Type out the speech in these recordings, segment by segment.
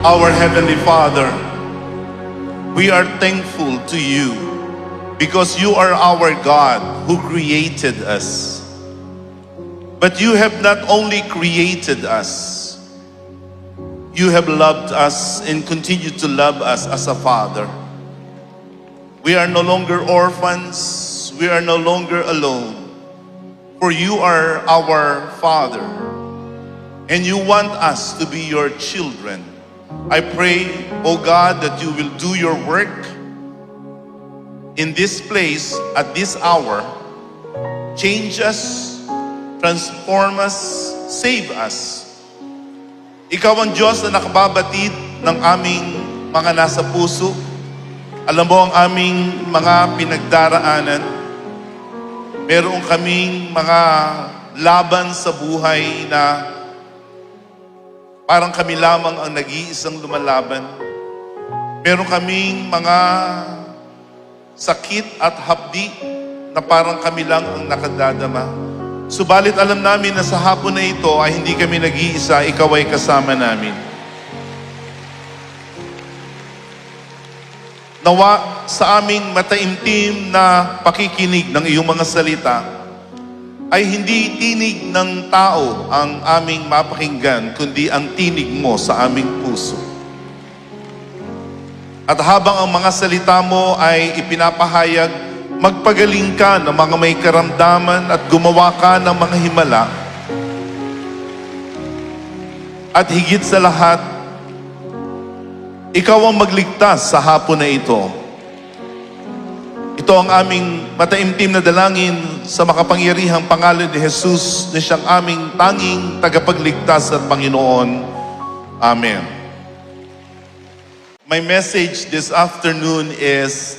Our Heavenly Father, we are thankful to you because you are our God who created us. But you have not only created us, you have loved us and continue to love us as a Father. We are no longer orphans, we are no longer alone, for you are our Father, and you want us to be your children. I pray, O God, that you will do your work in this place at this hour. Change us, transform us, save us. Ikaw ang Diyos na nakababatid ng aming mga nasa puso. Alam mo ang aming mga pinagdaraanan. Meron kaming mga laban sa buhay na parang kami lamang ang nag-iisang lumalaban. Meron kaming mga sakit at hapdi na parang kami lang ang nakadadama. Subalit alam namin na sa hapon na ito ay hindi kami nag-iisa, ikaw ay kasama namin. Nawa sa aming mataimtim na pakikinig ng iyong mga salita, ay hindi tinig ng tao ang aming mapakinggan, kundi ang tinig mo sa aming puso. At habang ang mga salita mo ay ipinapahayag, magpagaling ka ng mga may karamdaman at gumawa ka ng mga himala. At higit sa lahat, ikaw ang magligtas sa hapon na ito. Ito ang aming mataimtim na dalangin sa makapangyarihang pangalan ni Jesus na siyang aming tanging tagapagligtas at Panginoon. Amen. My message this afternoon is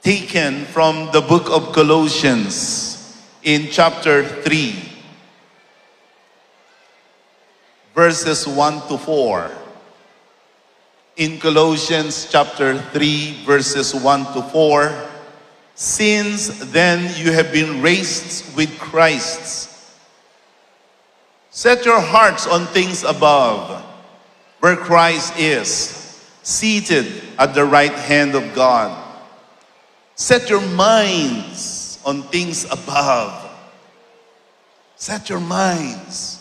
taken from the book of Colossians in chapter 3, verses 1 to 4. In Colossians chapter 3, verses 1 to 4, since then you have been raised with Christ. Set your hearts on things above, where Christ is, seated at the right hand of God. Set your minds on things above. Set your minds.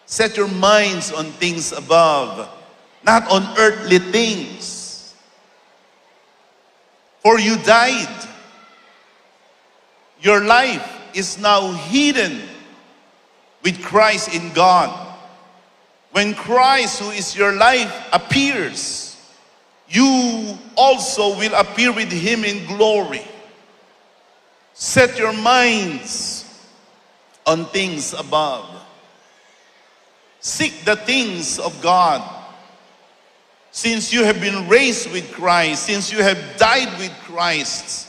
Set your minds on things above, not on earthly things. For you died. Your life is now hidden with Christ in God. When Christ, who is your life, appears, you also will appear with Him in glory. Set your minds on things above. Seek the things of God. Since you have been raised with Christ, since you have died with Christ.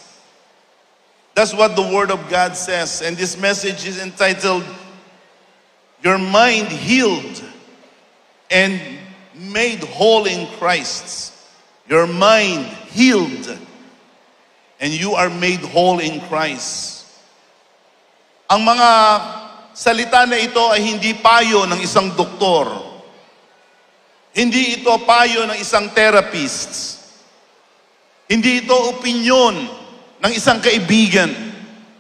That's what the Word of God says. And this message is entitled, Your Mind Healed and Made Whole in Christ. Your mind healed and you are made whole in Christ. Ang mga salita na ito ay hindi payo ng isang doktor. Hindi ito payo ng isang therapist. Hindi ito opinyon ng isang kaibigan.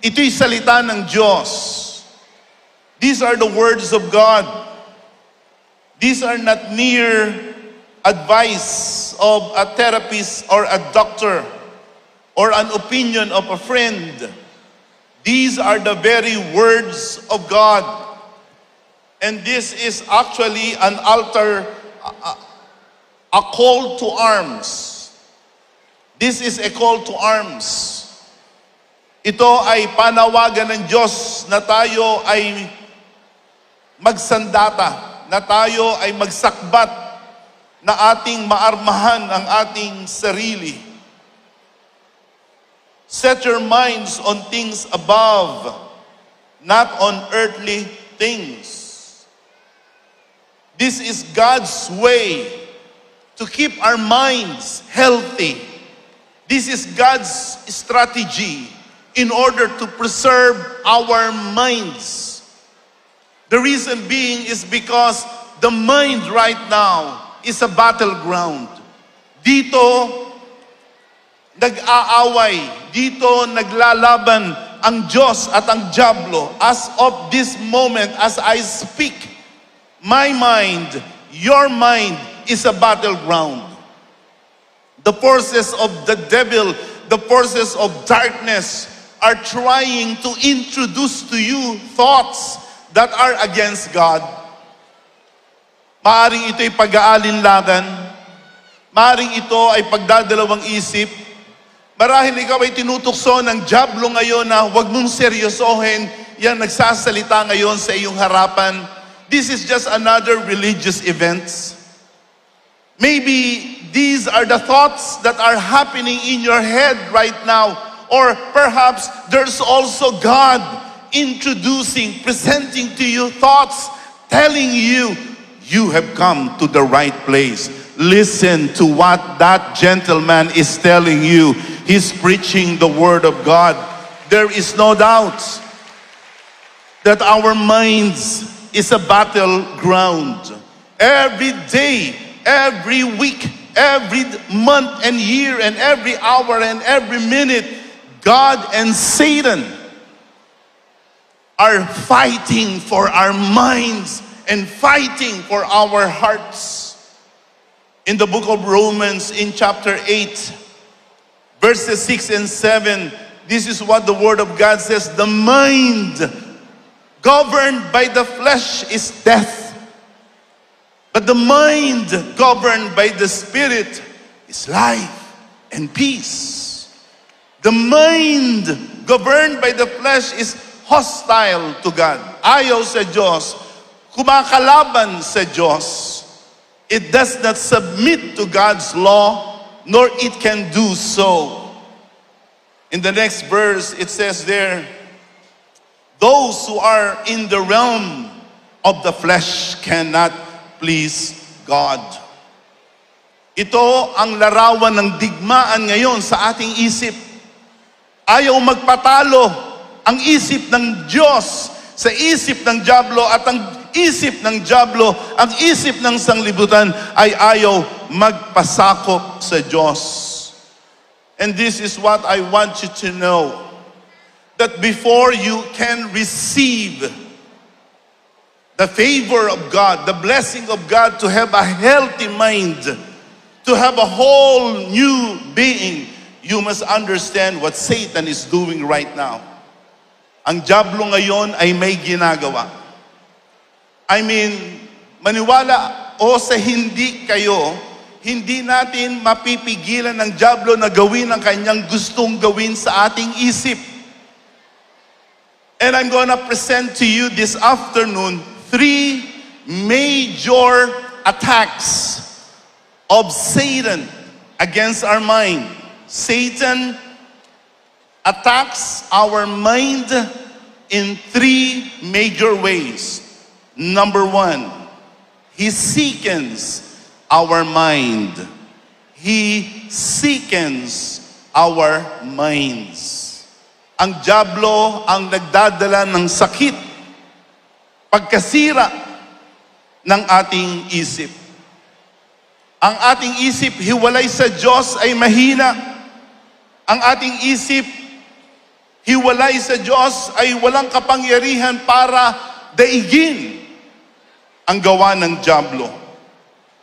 Ito'y salita ng Diyos. These are the words of God. These are not mere advice of a therapist or a doctor or an opinion of a friend. These are the very words of God. And this is actually an altar, a call to arms. This is a call to arms. Ito ay panawagan ng Diyos na tayo ay magsandata, na tayo ay magsakbat, na ating maarmahan ang ating sarili. Set your minds on things above, not on earthly things. This is God's way to keep our minds healthy. This is God's strategy in order to preserve our minds. The reason being is because the mind right now is a battleground. Dito, nag-aaway. Dito, naglalaban ang Diyos at ang diablo. As of this moment, as I speak, my mind, your mind is a battleground. The forces of the devil, the forces of darkness are trying to introduce to you thoughts that are against God. Maaring ito'y pag-aalinlangan. Maaring ito ay pagdadalawang isip. Marahil ikaw ay tinutukso ng diablo ngayon na huwag mong seryosohin. Yan nagsasalita ngayon sa iyong harapan. This is just another religious event. Maybe these are the thoughts that are happening in your head right now. Or perhaps there's also God introducing, presenting to you thoughts, telling you, you have come to the right place. Listen to what that gentleman is telling you. He's preaching the word of God. There is no doubt that our minds is a battleground. Every day, every week, every month and year and every hour and every minute, God and Satan are fighting for our minds and fighting for our hearts. In the book of Romans, in chapter 8, verses 6 and 7, this is what the Word of God says: the mind governed by the flesh is death, but the mind governed by the Spirit is life and peace. The mind governed by the flesh is hostile to God. Ayaw sa Diyos. Kumakalaban sa Diyos. It does not submit to God's law, nor it can do so. In the next verse, it says there, those who are in the realm of the flesh cannot please God. Ito ang larawan ng digmaan ngayon sa ating isip. Ayaw magpatalo ang isip ng Diyos sa isip ng diablo, at ang isip ng diablo, ang isip ng sanglibutan ay ayaw magpasakop sa Diyos. And this is what I want you to know, that before you can receive the favor of God, the blessing of God, to have a healthy mind, to have a whole new being, you must understand what Satan is doing right now. Ang diablo ngayon ay may ginagawa. I mean, maniwala o sa hindi kayo, hindi natin mapipigilan ng diablo na gawin ang kanyang gustong gawin sa ating isip. And I'm gonna present to you this afternoon 3 major attacks of Satan against our mind. Satan attacks our mind in 3 major ways. Number 1, he sickens our mind. He sickens our minds. Ang diablo ang nagdadala ng sakit, pagkasira ng ating isip. Ang ating isip hiwalay sa Diyos ay mahina. Ang ating isip hiwalay sa Diyos ay walang kapangyarihan para daigin ang gawa ng diablo.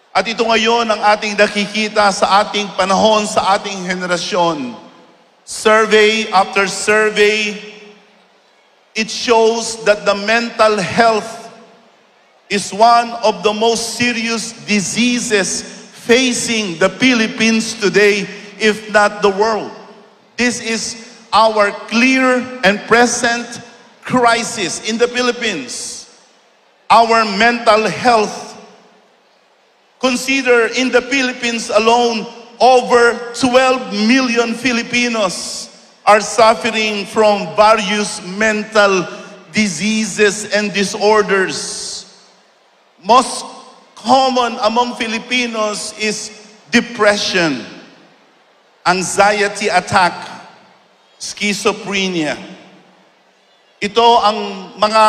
At ito ngayon ang ating nakikita sa ating panahon, sa ating henerasyon. Survey after survey, it shows that the mental health is one of the most serious diseases facing the Philippines today, if not the world. This is our clear and present crisis in the Philippines. Our mental health. Consider in the Philippines alone, over 12 million Filipinos are suffering from various mental diseases and disorders. Most common among Filipinos is depression, anxiety attack, schizophrenia. Ito ang mga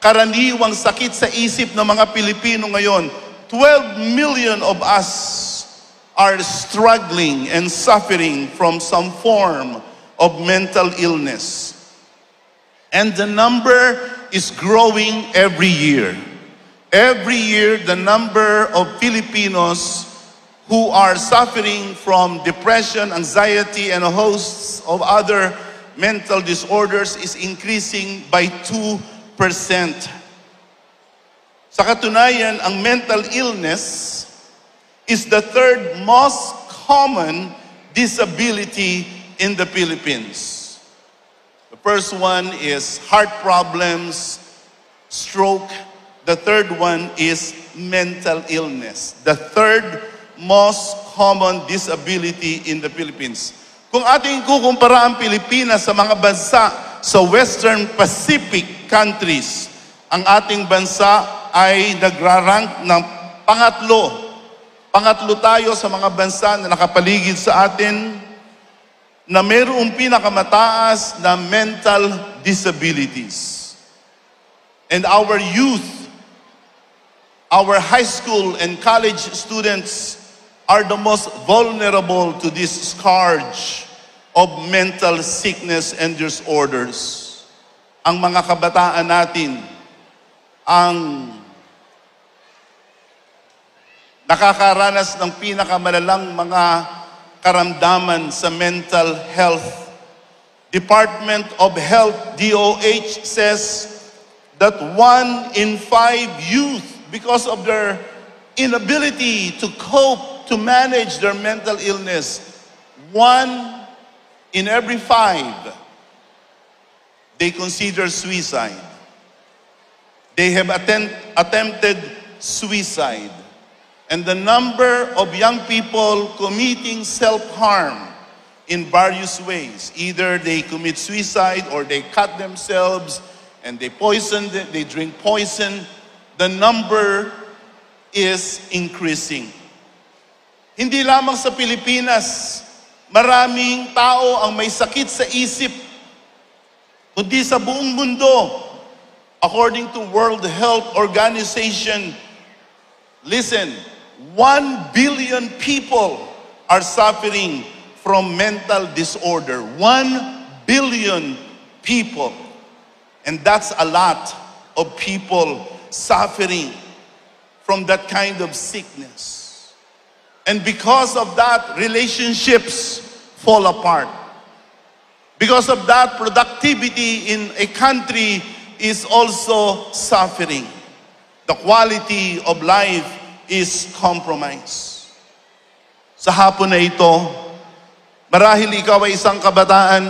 karaniwang sakit sa isip ng mga Pilipino ngayon. 12 million of us are struggling and suffering from some form of mental illness. And the number is growing every year. Every year, the number of Filipinos who are suffering from depression, anxiety, and hosts of other mental disorders is increasing by 2%. Sa katunayan, ang mental illness is the third most common disability in the Philippines. The first one is heart problems, stroke. The third one is mental illness. The third most common disability in the Philippines. Kung ating kukumpara ang Pilipinas sa mga bansa sa Western Pacific countries, ang ating bansa ay nagrarank ng pangatlo. Pangatlo tayo sa mga bansa na nakapaligid sa atin na mayroong pinakamataas na mental disabilities. And our youth, our high school and college students are the most vulnerable to this scourge of mental sickness and disorders. Ang mga kabataan natin ang nakakaranas ng pinakamalalang mga karamdaman sa mental health. Department of Health, DOH, says that 1 in 5 youth, because of their inability to cope, to manage their mental illness, 1 in every 5, they consider suicide. They have attempted suicide. And the number of young people committing self-harm in various ways, either they commit suicide or they cut themselves and they drink poison, the number is increasing. Hindi lamang sa Pilipinas, maraming tao ang may sakit sa isip, kundi sa buong mundo. According to World Health Organization, listen, 1 billion people are suffering from mental disorder. 1 billion people. And that's a lot of people suffering from that kind of sickness. And because of that, relationships fall apart. Because of that, productivity in a country is also suffering. The quality of life is compromised. Sa hapon na ito, marahil ikaw ay isang kabataan,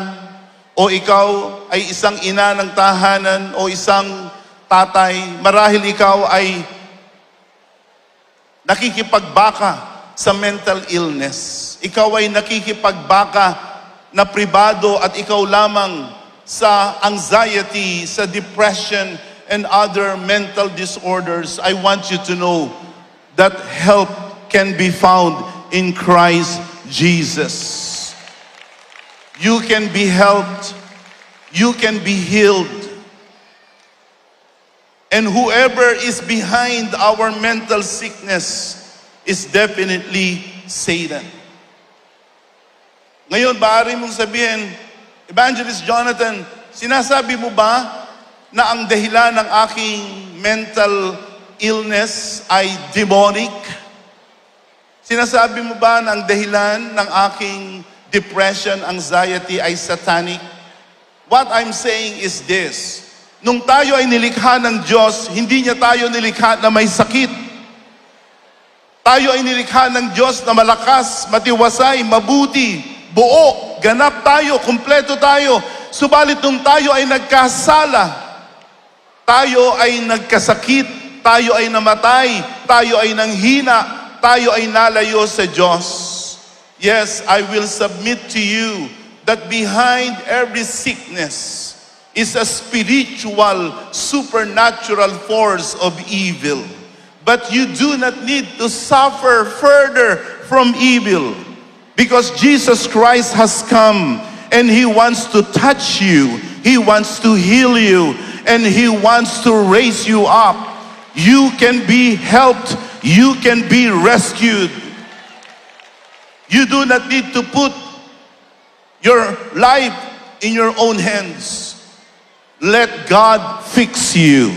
o ikaw ay isang ina ng tahanan, o isang tatay, marahil ikaw ay nakikipagbaka sa mental illness. Ikaw ay nakikipagbaka na pribado at ikaw lamang sa anxiety, sa depression, and other mental disorders. I want you to know that help can be found in Christ Jesus. You can be helped. You can be healed. And whoever is behind our mental sickness is definitely Satan. Ngayon, maaari mong sabihin, Evangelist Jonathan, sinasabi mo ba na ang dahilan ng aking mental illness ay demonic? Sinasabi mo ba na ang dahilan ng aking depression, anxiety ay satanic? What I'm saying is this: nung tayo ay nilikha ng Diyos, hindi niya tayo nilikha na may sakit. Tayo ay nilikha ng Diyos na malakas, matiwasay, mabuti, buo, ganap tayo, kumpleto tayo. Subalit nung tayo ay nagkasala, tayo ay nagkasakit, tayo ay namatay, tayo ay nanghina, tayo ay nalayo sa Diyos. Yes, I will submit to you that behind every sickness is a spiritual, supernatural force of evil. But you do not need to suffer further from evil, because Jesus Christ has come and He wants to touch you. He wants to heal you. and He wants to raise you up. You can be helped. You can be rescued. You do not need to put your life in your own hands. Let God fix you.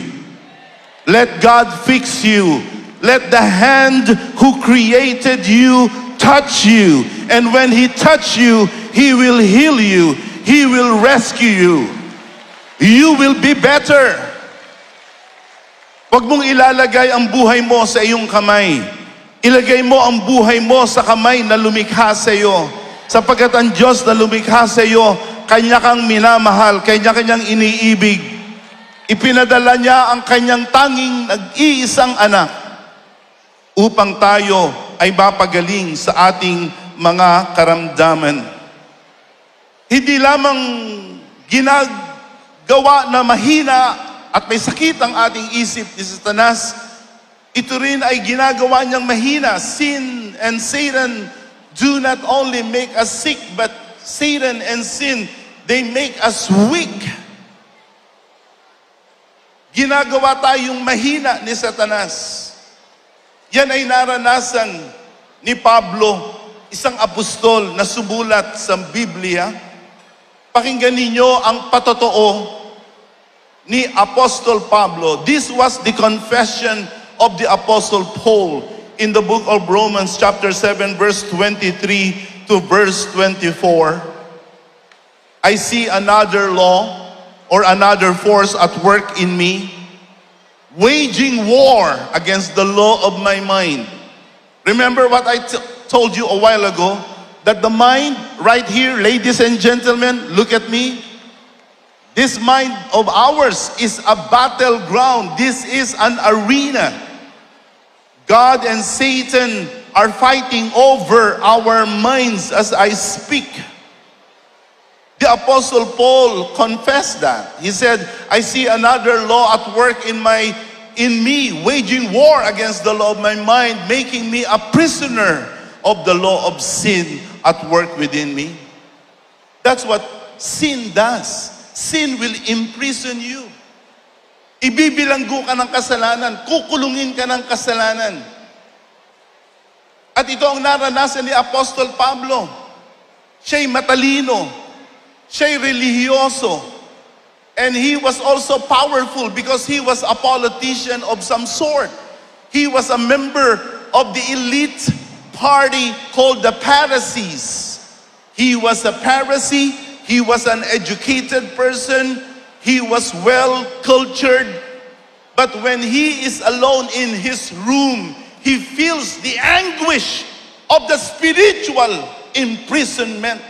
Let God fix you. Let the hand who created you touch you. And when He touch you, He will heal you. He will rescue you. You will be better. Huwag mong ilalagay ang buhay mo sa iyong kamay. Ilagay mo ang buhay mo sa kamay na lumikha sa iyo. Sapagkat ang Diyos na lumikha sa iyo, Kanya kang minamahal, Kanya-kanyang iniibig. Ipinadala niya ang Kanyang tanging nag-iisang anak upang tayo ay mapagaling sa ating mga karamdaman. Hindi lamang ginagawa na mahina at may sakit ang ating isip ni Satanas, ito rin ay ginagawa niyang mahina. Sin and Satan do not only make us sick, but Satan and sin, they make us weak. Ginagawa tayong mahina ni Satanas. Yan ay naranasan ni Pablo, isang apostol na sumulat sa Biblia. Pakinggan ninyo ang patotoo ni Apostle Pablo. This was the confession of the Apostle Paul in the book of Romans chapter 7 verse 23 to verse 24. I see another law or another force at work in me, waging war against the law of my mind. Remember what I told you a while ago? That the mind right here, ladies and gentlemen, look at me. This mind of ours is a battleground. This is an arena. God and Satan are fighting over our minds as I speak. The Apostle Paul confessed that. He said, I see another law at work in me, waging war against the law of my mind, making me a prisoner of the law of sin at work within me. That's what sin does. Sin will imprison you. Ibibilanggo ka ng kasalanan, kukulungin ka ng kasalanan. At ito ang naranasan ni Apostol Pablo. Siya'y matalino, siya'y relihiyoso, and he was also powerful because he was a politician of some sort. He was a member of the elite party called the Pharisees. He was a Pharisee. He was an educated person. He was well cultured. But when he is alone in his room, he feels the anguish of the spiritual imprisonment.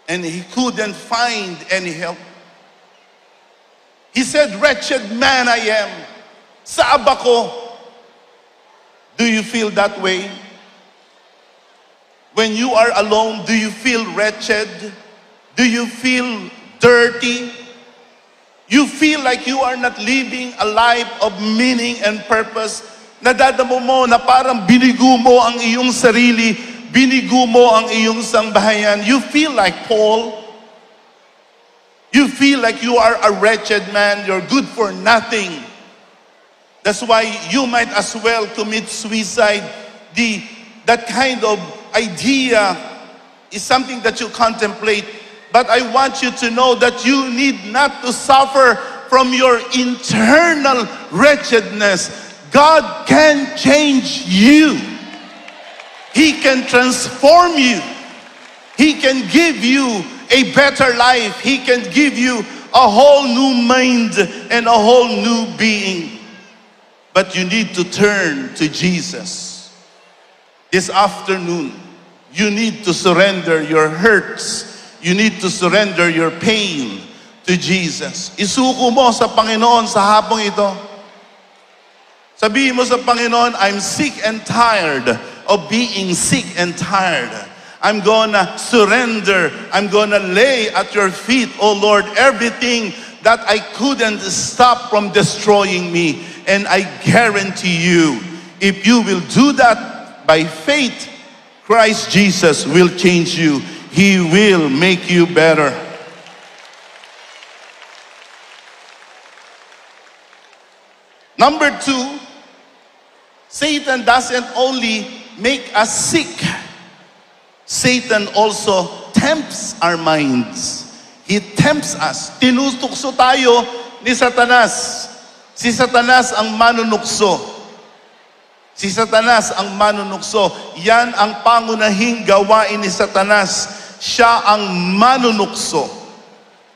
And he couldn't find any help. He said, wretched man I am. Saab ako. Do you feel that way? When you are alone, do you feel wretched? Do you feel dirty? You feel like you are not living a life of meaning and purpose. Nadadamo mo na parang binigo mo ang iyong sarili, binigo mo ang iyong sangbahayan. You feel like Paul. You feel like you are a wretched man. You're good for nothing. That's why you might as well commit suicide. That kind of idea is something that you contemplate. But I want you to know that you need not to suffer from your internal wretchedness. God can change you. He can transform you. He can give you a better life. He can give you a whole new mind and a whole new being. But you need to turn to Jesus. This afternoon, you need to surrender your hurts. You need to surrender your pain to Jesus. Isuko mo sa Panginoon sa hapong ito. Sabihin mo sa Panginoon, I'm sick and tired of being sick and tired. I'm gonna surrender. I'm gonna lay at your feet, oh Lord, everything that I couldn't stop from destroying me. And I guarantee you, if you will do that by faith, Christ Jesus will change you. He will make you better. Number two, Satan doesn't only make us sick. Satan also tempts our minds. He tempts us. Tinutukso tayo ni Satanas. Si Satanas ang manunukso. Si Satanas ang manunukso. Yan ang pangunahing gawain ni Satanas. Siya ang manunukso.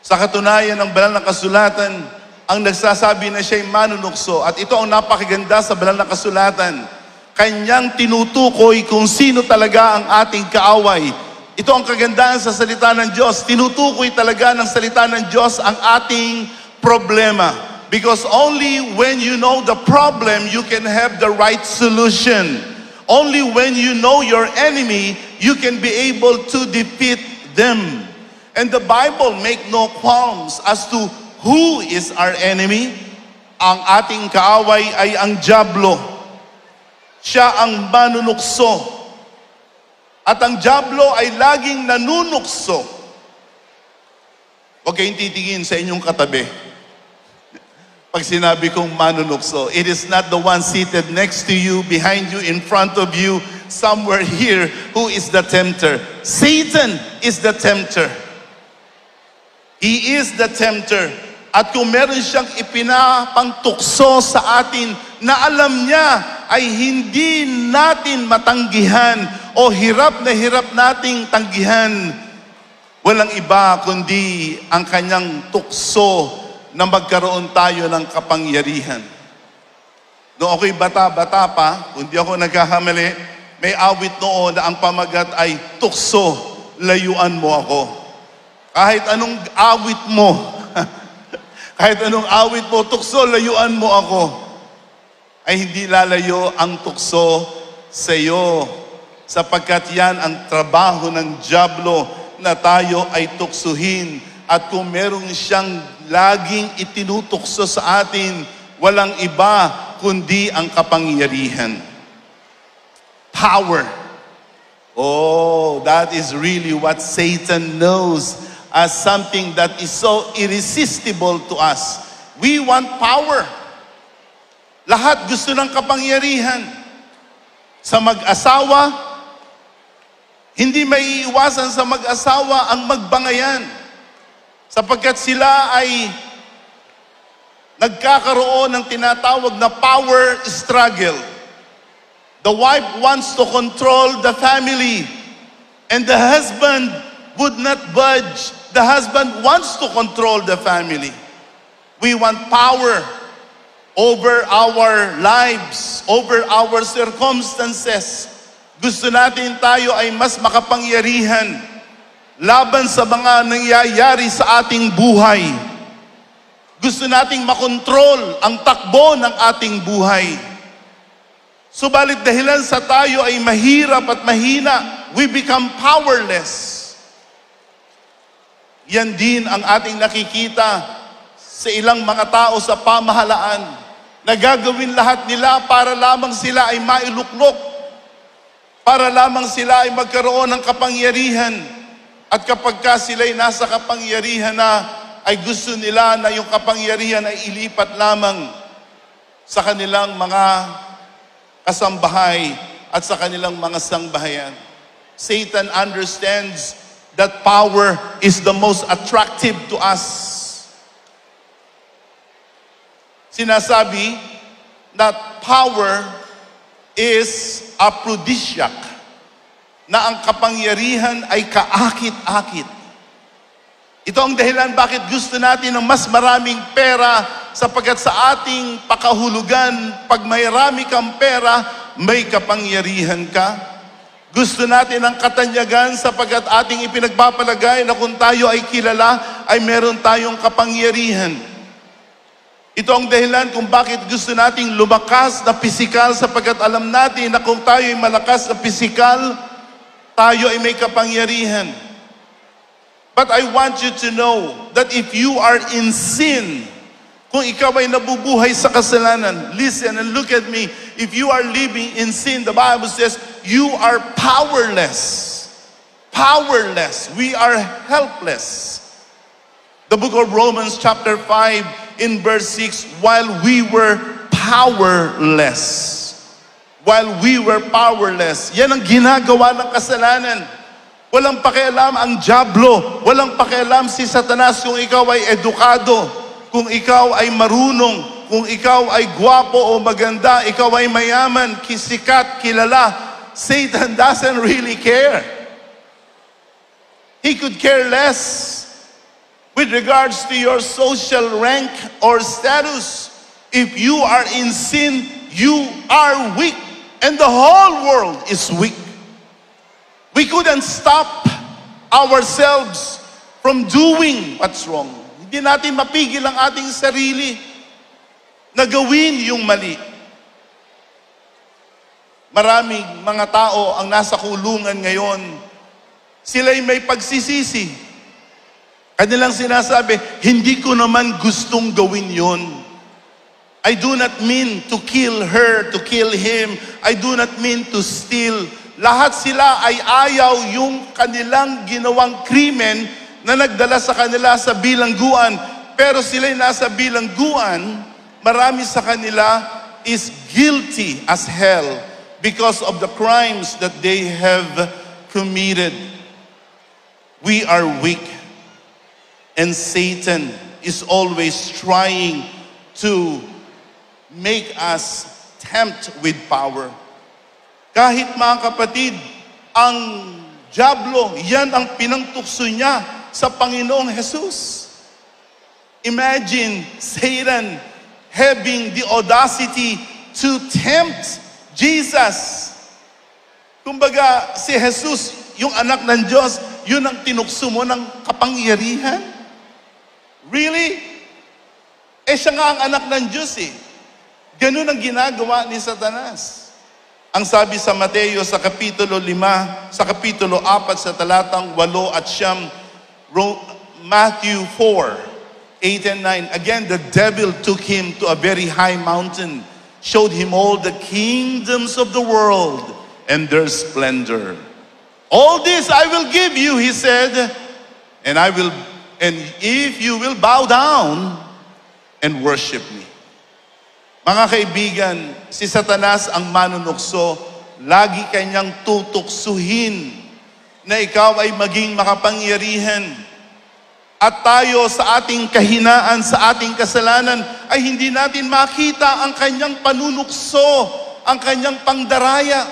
Sa katunayan ng banal na kasulatan, ang nagsasabi na siya'y manunukso. At ito ang napakaganda sa banal na kasulatan. Kanyang tinutukoy kung sino talaga ang ating kaaway. Ito ang kagandahan sa salita ng Diyos. Tinutukoy talaga ng salita ng Diyos ang ating problema. Because only when you know the problem, you can have the right solution. Only when you know your enemy, you can be able to defeat them. And the Bible make no qualms as to who is our enemy. Ang ating kaaway ay ang dyablo. Siya ang manunukso. At ang dyablo ay laging nanunukso. Huwag kayong titingin sa inyong katabi. Pag sinabi kong manunukso, it is not the one seated next to you, behind you, in front of you, somewhere here, who is the tempter. Satan is the tempter. He is the tempter. At kung meron siyang ipinapangtukso sa atin na alam niya ay hindi natin matanggihan o hirap na hirap nating tanggihan, walang iba kundi ang kanyang tukso na magkaroon tayo ng kapangyarihan. Noong ako'y bata-bata pa, kung di ako nagkakamali, may awit noon na ang pamagat ay tukso, layuan mo ako. Kahit anong awit mo, kahit anong awit mo, tukso, layuan mo ako, ay hindi lalayo ang tukso sa iyo. Sapagkat yan ang trabaho ng dyablo na tayo ay tuksuhin. At kung meron siyang laging itinutukso sa atin, walang iba kundi ang kapangyarihan. Power. Oh, that is really what Satan knows as something that is so irresistible to us. We want power. Lahat gusto ng kapangyarihan. Sa mag-asawa, hindi may iwasan sa mag-asawa ang magbangayan. Sapagkat sila ay nagkakaroon ng tinatawag na power struggle. The wife wants to control the family, and the husband would not budge. The husband wants to control the family. We want power over our lives, over our circumstances. Gusto natin tayo ay mas makapangyarihan laban sa mga nangyayari sa ating buhay. Gusto nating makontrol ang takbo ng ating buhay. Subalit dahilan sa tayo ay mahirap at mahina, we become powerless. Yan din ang ating nakikita sa ilang mga tao sa pamahalaan na gagawin lahat nila para lamang sila ay mailuklok, para lamang sila ay magkaroon ng kapangyarihan. At kapag ka sila'y nasa kapangyarihan na, ay gusto nila na yung kapangyarihan ay ilipat lamang sa kanilang mga kasambahay at sa kanilang mga sangbahayan. Satan understands that power is the most attractive to us. Sinasabi that power is aphrodisiac, na ang kapangyarihan ay kaakit-akit. Ito ang dahilan bakit gusto natin ng mas maraming pera, sapagkat sa ating pakahulugan, pag may rami kang pera, may kapangyarihan ka. Gusto natin ang katanyagan sapagkat ating ipinagpapalagay na kung tayo ay kilala, ay meron tayong kapangyarihan. Ito ang dahilan kung bakit gusto nating lumakas na pisikal, sapagkat alam natin na kung tayo ay malakas na pisikal, tayo ay may kapangyarihan. But I want you to know that if you are in sin, kung ikaw ay nabubuhay sa kasalanan, listen and look at me. If you are living in sin, the Bible says, you are powerless. Powerless. We are helpless. The book of Romans chapter 5 in verse 6, while we were powerless. While we were powerless. Yan ang ginagawa ng kasalanan. Walang pakialam ang dyablo. Walang pakialam si Satanas kung ikaw ay edukado, kung ikaw ay marunong, kung ikaw ay gwapo o maganda, ikaw ay mayaman, kisikat, kilala. Satan doesn't really care. He could care less with regards to your social rank or status. If you are in sin, you are weak. And the whole world is weak. We couldn't stop ourselves from doing what's wrong. Hindi natin mapigil ang ating sarili na gawin yung mali. Maraming mga tao ang nasa kulungan ngayon, sila'y may pagsisisi. Kanilang sinasabi, hindi ko naman gustong gawin yon. I do not mean to kill her, to kill him. I do not mean to steal. Lahat sila ay ayaw yung kanilang ginawang krimen na nagdala sa kanila sa bilangguan. Pero sila'y nasa bilangguan, marami sa kanila is guilty as hell because of the crimes that they have committed. We are weak, and Satan is always trying to make us tempt with power. Kahit mga kapatid, ang dyablo, yan ang pinangtukso niya sa Panginoong Jesus. Imagine Satan having the audacity to tempt Jesus. Kumbaga, si Jesus, yung anak ng Diyos, yun ang tinukso mo ng kapangyarihan? Really? Siya nga ang anak ng Diyos eh. Ganun ang ginagawa ni Satanas. Ang sabi sa Mateo sa kapitulo 5, sa kapitulo 4, sa talatang 8 at 9, Matthew 4, 8 and 9. Again, the devil took him to a very high mountain, showed him all the kingdoms of the world and their splendor. All this I will give you, he said, and if you will bow down and worship me. Mga kaibigan, si Satanas ang manunukso, lagi kanyang tutuksuhin na ikaw ay maging makapangyarihan. At tayo sa ating kahinaan, sa ating kasalanan, ay hindi natin makita ang kanyang panunukso, ang kanyang pangdaraya.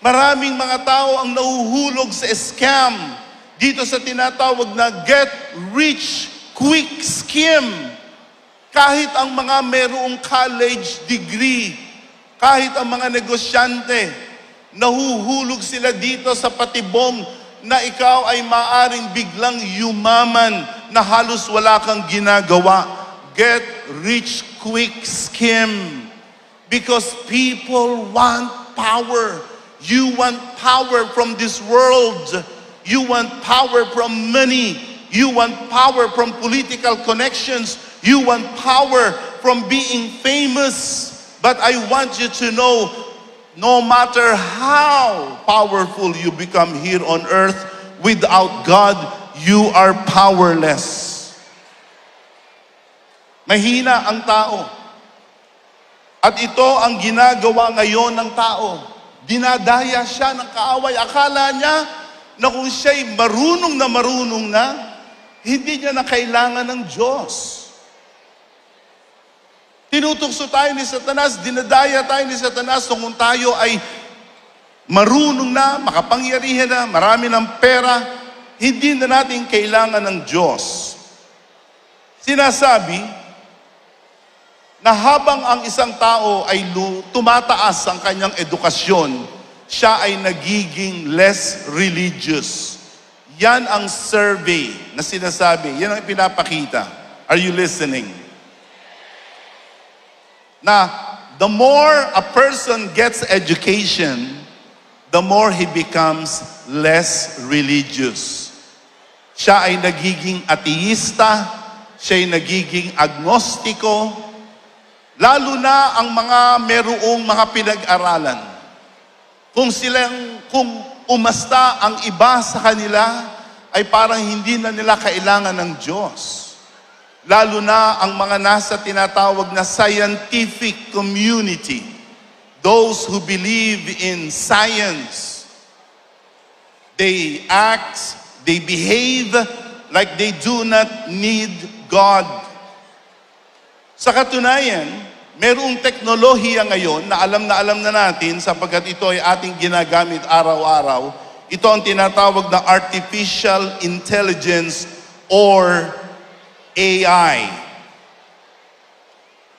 Maraming mga tao ang nahuhulog sa scam dito sa tinatawag na get rich quick scheme. Kahit ang mga mayroong college degree, kahit ang mga negosyante, nahuhulog sila dito sa patibong na ikaw ay maaring biglang yumaman na halos wala kang ginagawa. Get rich quick scheme. Because people want power. You want power from this world. You want power from money. You want power from political connections. You want power from being famous. But I want you to know, no matter how powerful you become here on earth, without God, you are powerless. Mahina ang tao. At ito ang ginagawa ngayon ng tao. Dinadaya siya ng kaaway. Akala niya na kung siya'y marunong na, hindi niya na kailangan ng Diyos. Tinutukso tayo ni Satanas, dinadaya tayo ni Satanas kung tayo ay marunong na, makapangyarihan na, marami ng pera, hindi na natin kailangan ng Diyos. Sinasabi na habang ang isang tao ay tumataas ang kanyang edukasyon, siya ay nagiging less religious. Yan ang survey na sinasabi, yan ang pinapakita. Are you listening? Na the more a person gets education, the more he becomes less religious. Siya ay nagiging ateista, siya ay nagiging agnostiko, lalo na ang mga merong mga pinag-aralan. Kung umasta ang iba sa kanila, ay parang hindi na nila kailangan ng Diyos. lalo na ang mga nasa tinatawag na scientific community, those who believe in science. They act, they behave like they do not need God. Sa katunayan, merong teknolohiya ngayon na alam na natin sapagkat ito ay ating ginagamit araw-araw. Ito ang tinatawag na artificial intelligence or AI.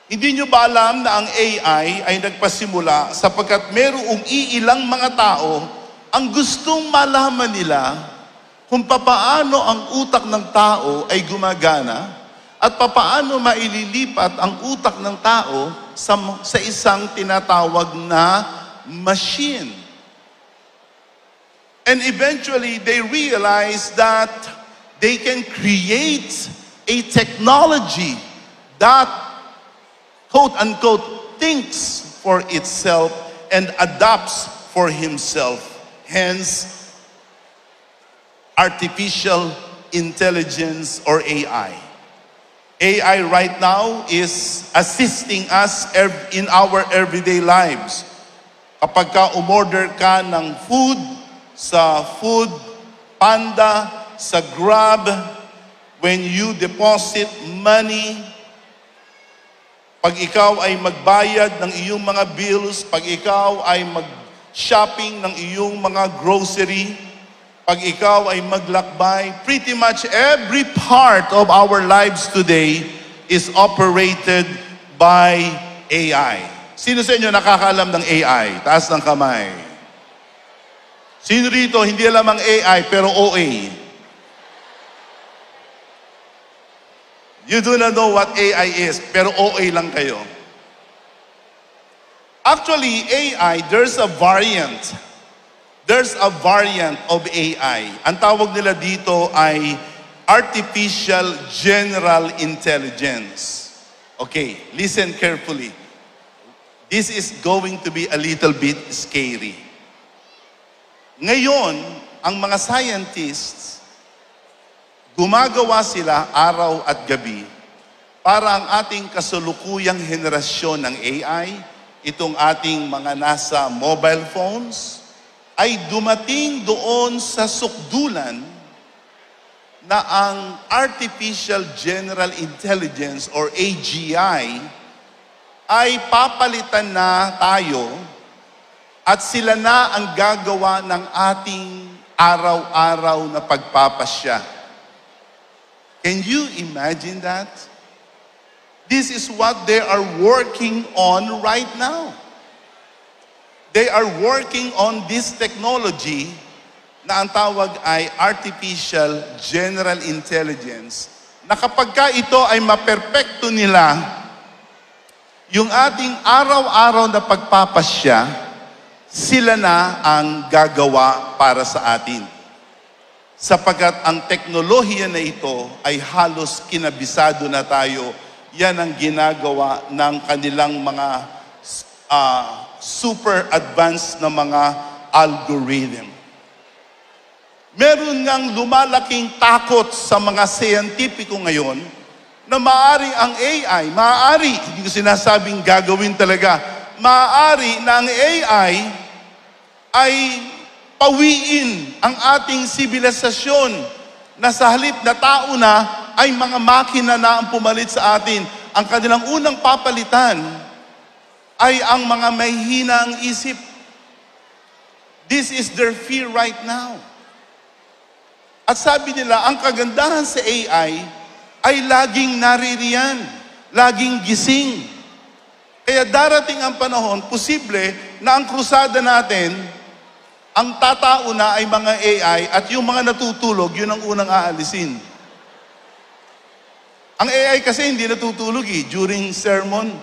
Hindi nyo ba alam na ang AI ay nagpasimula sapagkat merong iilang mga tao ang gustong malaman nila kung papaano ang utak ng tao ay gumagana at papaano maililipat ang utak ng tao sa isang tinatawag na machine. And eventually, they realize that they can create a technology that, quote-unquote, thinks for itself and adapts for himself. Hence, artificial intelligence or AI. AI right now is assisting us in our everyday lives. Kapag ka umorder ka ng food sa Food Panda, sa Grab, when you deposit money, pag ikaw ay magbayad ng iyong mga bills, pag ikaw ay mag-shopping ng iyong mga grocery, pag ikaw ay maglakbay, pretty much every part of our lives today is operated by AI. Sino sa inyo nakakaalam ng AI? Taas ng kamay. Sino rito hindi alam ang AI pero OA? You do not know what AI is, pero OA lang kayo. Actually, AI, there's a variant. There's a variant of AI. Ang tawag nila dito ay Artificial General Intelligence. Okay, listen carefully. This is going to be a little bit scary. Ngayon, ang mga scientists, gumagawa sila araw at gabi para ang ating kasalukuyang henerasyon ng AI, itong ating mga nasa mobile phones, ay dumating doon sa sukdulan na ang Artificial General Intelligence or AGI ay papalitan na tayo at sila na ang gagawa ng ating araw-araw na pagpapasya. Can you imagine that? This is what they are working on right now. They are working on this technology na ang tawag ay Artificial General Intelligence, na kapag ka ito ay maperpekto nila, yung ating araw-araw na pagpapasya, sila na ang gagawa para sa atin. Sapagkat ang teknolohiya na ito ay halos kinabisado na tayo. Yan ang ginagawa ng kanilang mga super advanced na mga algorithm. Meron ngang lumalaking takot sa mga siyentipiko ngayon na maaari ang AI, hindi ko sinasabing gagawin talaga, maaari na ang AI ay pawiin ang ating sibilisasyon na sa halip na tao na ay mga makina na ang pumalit sa atin. Ang kanilang unang papalitan ay ang mga may hinang isip. This is their fear right now. At sabi nila, ang kagandahan sa AI ay laging naririyan, laging gising. Kaya darating ang panahon, posible na ang krusada natin, ang tatao na ay mga AI at yung mga natutulog, yun ang unang aalisin. Ang AI kasi hindi natutulog during sermon.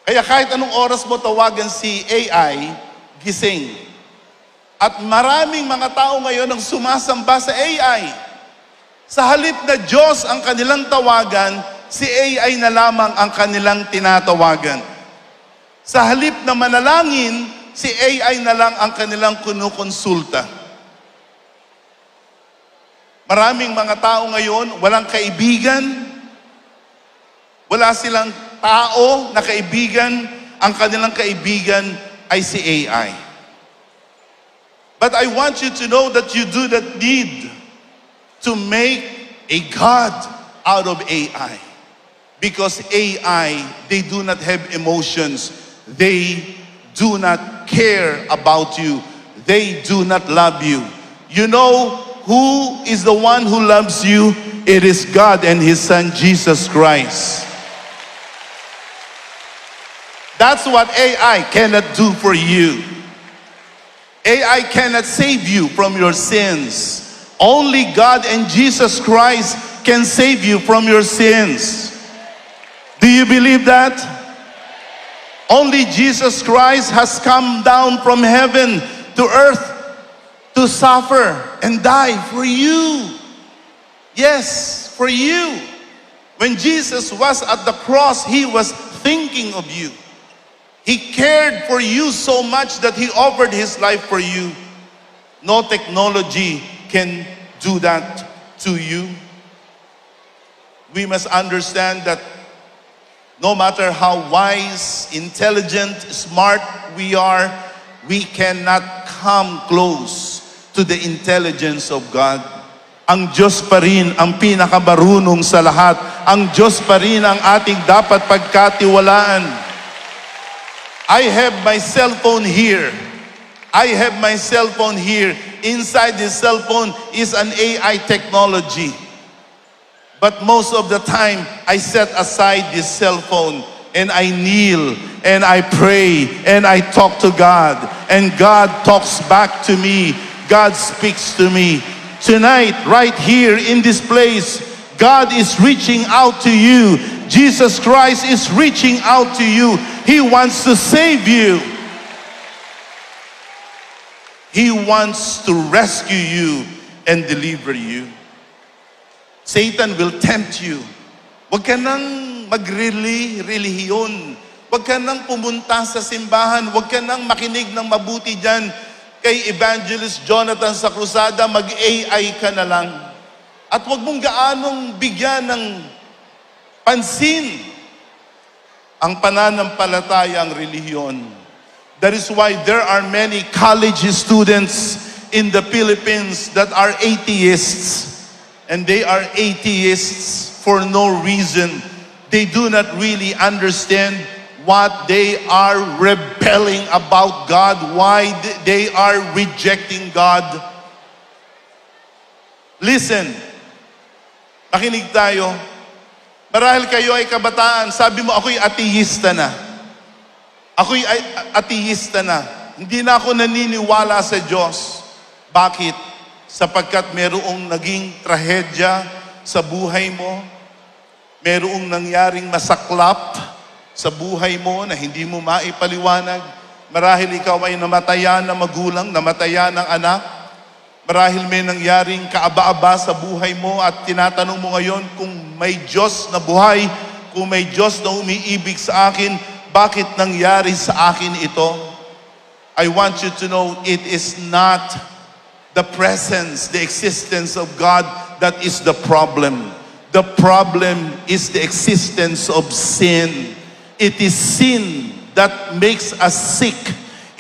Kaya kahit anong oras mo tawagan si AI, gising. At maraming mga tao ngayon ang sumasamba sa AI. Sa halip na Diyos ang kanilang tawagan, si AI na lamang ang kanilang tinatawagan. Sa halip na manalangin, si AI na lang ang kanilang kinukonsulta. Maraming mga tao ngayon, walang kaibigan. Wala silang tao na kaibigan. Ang kanilang kaibigan ay si AI. But I want you to know that you do not need to make a God out of AI. Because AI, they do not have emotions. They do not care about you. They do not love you. You know who is the one who loves you? It is God and His Son, Jesus Christ. That's what AI cannot do for you. AI cannot save you from your sins. Only God and Jesus Christ can save you from your sins. Do you believe that? Only Jesus Christ has come down from heaven to earth to suffer and die for you. Yes, for you. When Jesus was at the cross, He was thinking of you. He cared for you so much that He offered His life for you. No technology can do that to you. We must understand that no matter how wise, intelligent, smart we are, we cannot come close to the intelligence of God. Ang Diyos pa rin ang pinakamarunong sa lahat. Ang Diyos pa rin ang ating dapat pagkatiwalaan. I have my cell phone here. I have my cell phone here. Inside this cell phone is an AI technology. But most of the time, I set aside this cell phone and I kneel and I pray and I talk to God. And God talks back to me. God speaks to me. Tonight, right here in this place, God is reaching out to you. Jesus Christ is reaching out to you. He wants to save you. He wants to rescue you and deliver you. Satan will tempt you. Huwag ka nang magrelihiyon. Huwag ka nang pumunta sa simbahan. Huwag ka nang makinig ng mabuti dyan kay Evangelist Jonathan sa krusada. Mag-AI ka na lang. At huwag mong gaanong bigyan ng pansin ang pananampalatayang relihiyon. That is why there are many college students in the Philippines that are atheists. And they are atheists for no reason. They do not really understand what they are rebelling about God, why they are rejecting God. Listen, makinig tayo. Marahil kayo ay kabataan, sabi mo, ako'y ateista na. Ako'y ateista na. Hindi na ako naniniwala sa Diyos. Bakit? Sapagkat merong naging trahedya sa buhay mo, merong nangyaring masaklap sa buhay mo na hindi mo maipaliwanag. Marahil ikaw ay namatayan na magulang, namatayan ng anak. Marahil may nangyaring kaaba-aba sa buhay mo at tinatanong mo ngayon kung may Diyos na buhay, kung may Diyos na umiibig sa akin, bakit nangyari sa akin ito? I want you to know it is not the presence, the existence of God that is the problem. The problem is the existence of sin. It is sin that makes us sick.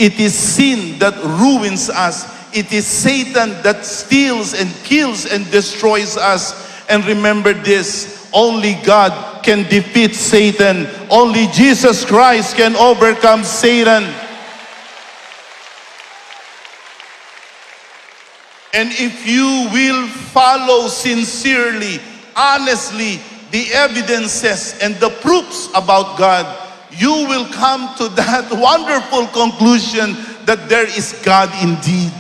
It is sin that ruins us. It is Satan that steals and kills and destroys us. And remember this, only God can defeat Satan. Only Jesus Christ can overcome Satan. And if you will follow sincerely, honestly, the evidences and the proofs about God, you will come to that wonderful conclusion that there is God indeed.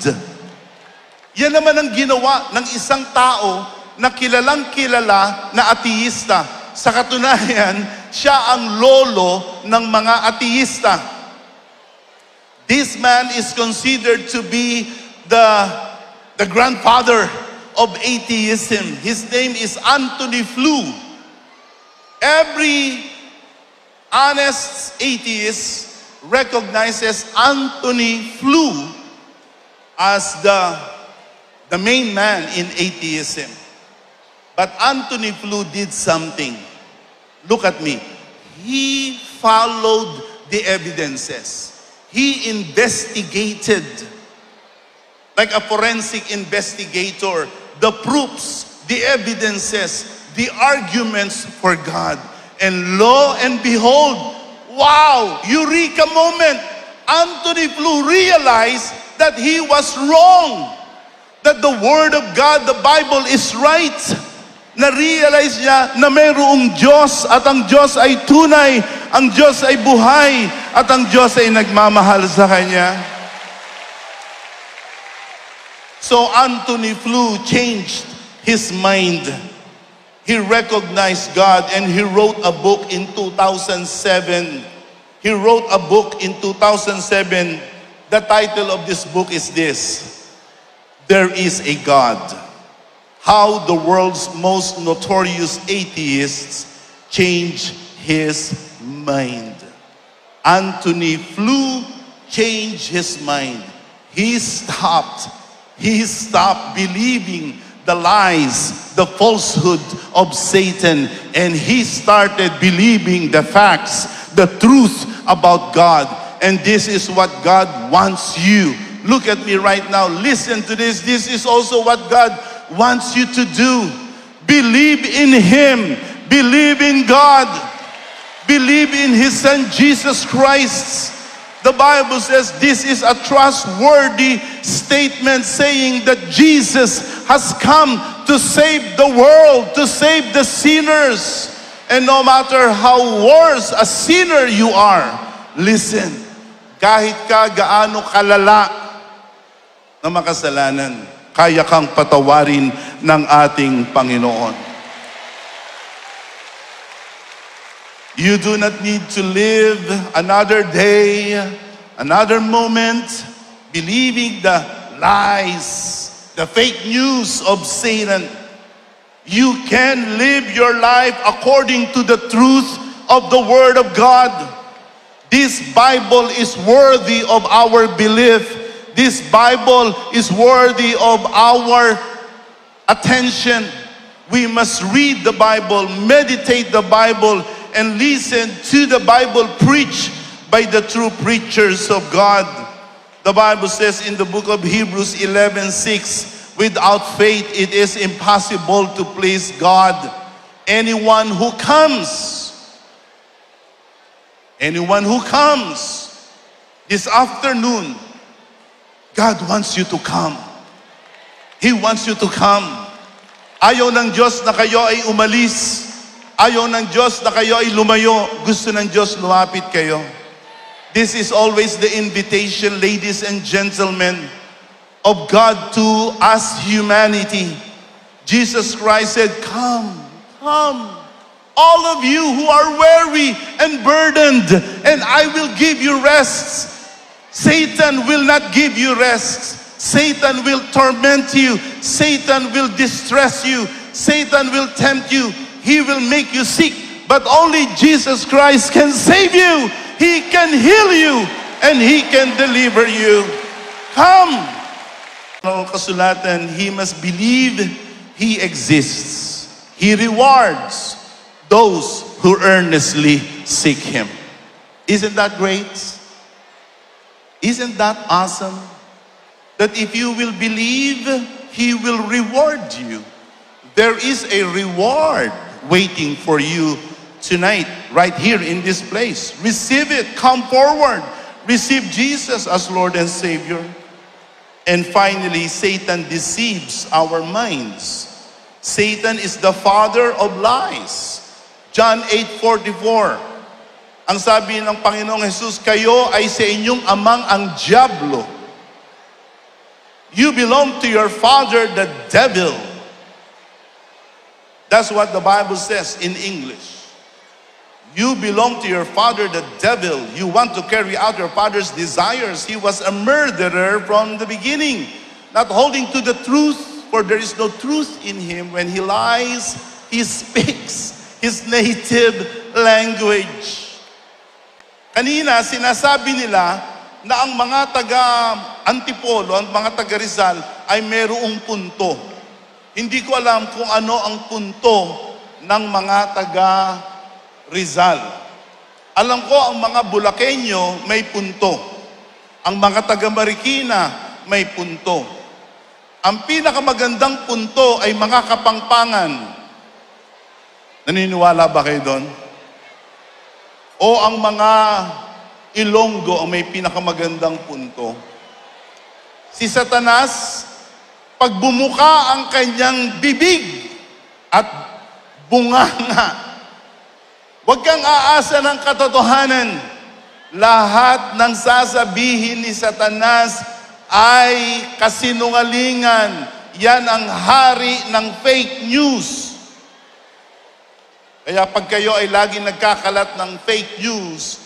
Yan naman ang ginawa ng isang tao na kilalang kilala na ateista. Sa katunayan, siya ang lolo ng mga ateista. This man is considered to be the grandfather of atheism. His name is Antony Flew. Every honest atheist recognizes Antony Flew as the main man in atheism. But Anthony Flew did something. Look at me. He followed the evidences. He investigated, like a forensic investigator, the proofs, the evidences, the arguments for God. And lo and behold, wow, eureka moment. Anthony Flew realized that he was wrong. That the Word of God, the Bible is right. Na-realize niya na mayroong Diyos at ang Diyos ay tunay, ang Diyos ay buhay, at ang Diyos ay nagmamahal sa Kanya. So Anthony Flew changed his mind. He recognized God and he wrote a book in 2007. He wrote a book in 2007. The title of this book is this: There is a God. How the world's most notorious atheists change his mind. Anthony Flew changed his mind. He stopped believing the lies, the falsehood of Satan, and he started believing the facts, the truth about God. And this is what God wants you. Look at me right now. Listen to this. This is also what God wants you to do. Believe in Him. Believe in God. Believe in His Son, Jesus Christ. The Bible says this is a trustworthy statement saying that Jesus has come to save the world, to save the sinners. And no matter how worse a sinner you are, listen, kahit ka gaano kalala na makasalanan, kaya kang patawarin ng ating Panginoon. You do not need to live another day, another moment, believing the lies, the fake news of Satan. You can live your life according to the truth of the Word of God. This Bible is worthy of our belief. This Bible is worthy of our attention. We must read the Bible, meditate the Bible, and listen to the Bible preached by the true preachers of God. The Bible says in the book of Hebrews 11:6, without faith it is impossible to please God. Anyone who comes this afternoon, God wants you to come. He wants you to come. Ayaw ng Diyos na kayo ay umalis. Ayaw ng Diyos na kayo ay lumayo. Gusto ng Diyos lumapit kayo. This is always the invitation, ladies and gentlemen, of God to us humanity. Jesus Christ said, come, come, all of you who are weary and burdened, and I will give you rest. Satan will not give you rest. Satan will torment you. Satan will distress you. Satan will tempt you. He will make you sick, but only Jesus Christ can save you. He can heal you, and He can deliver you. Come. Ang kasulatan, He must believe He exists. He rewards those who earnestly seek Him. Isn't that great? Isn't that awesome? That if you will believe, He will reward you. There is a reward waiting for you tonight, right here in this place. Receive it. Come forward. Receive Jesus as Lord and Savior. And finally, Satan deceives our minds. Satan is the father of lies. John 8:44. Ang sabi ng Panginoong Jesus, kayo ay sa inyong amang ang diablo. You belong to your father, the devil. That's what the Bible says in English. You belong to your father, the devil. You want to carry out your father's desires. He was a murderer from the beginning, not holding to the truth, for there is no truth in him. When he lies, he speaks his native language. Kanina, sinasabi nila na ang mga taga-Antipolo, ang mga taga-Rizal ay mayroong punto. Hindi ko alam kung ano ang punto ng mga taga Rizal. Alam ko ang mga Bulakenyo may punto. Ang mga taga Marikina may punto. Ang pinakamagandang punto ay mga Kapampangan. Naniniwala ba kayo doon? O ang mga Ilonggo ang may pinakamagandang punto? Si Satanas, pag bumuka ang kanyang bibig at bunganga, huwag kang aasa ng katotohanan. Lahat ng sasabihin ni Satanas ay kasinungalingan. Yan ang hari ng fake news. Kaya pag kayo ay lagi nagkakalat ng fake news,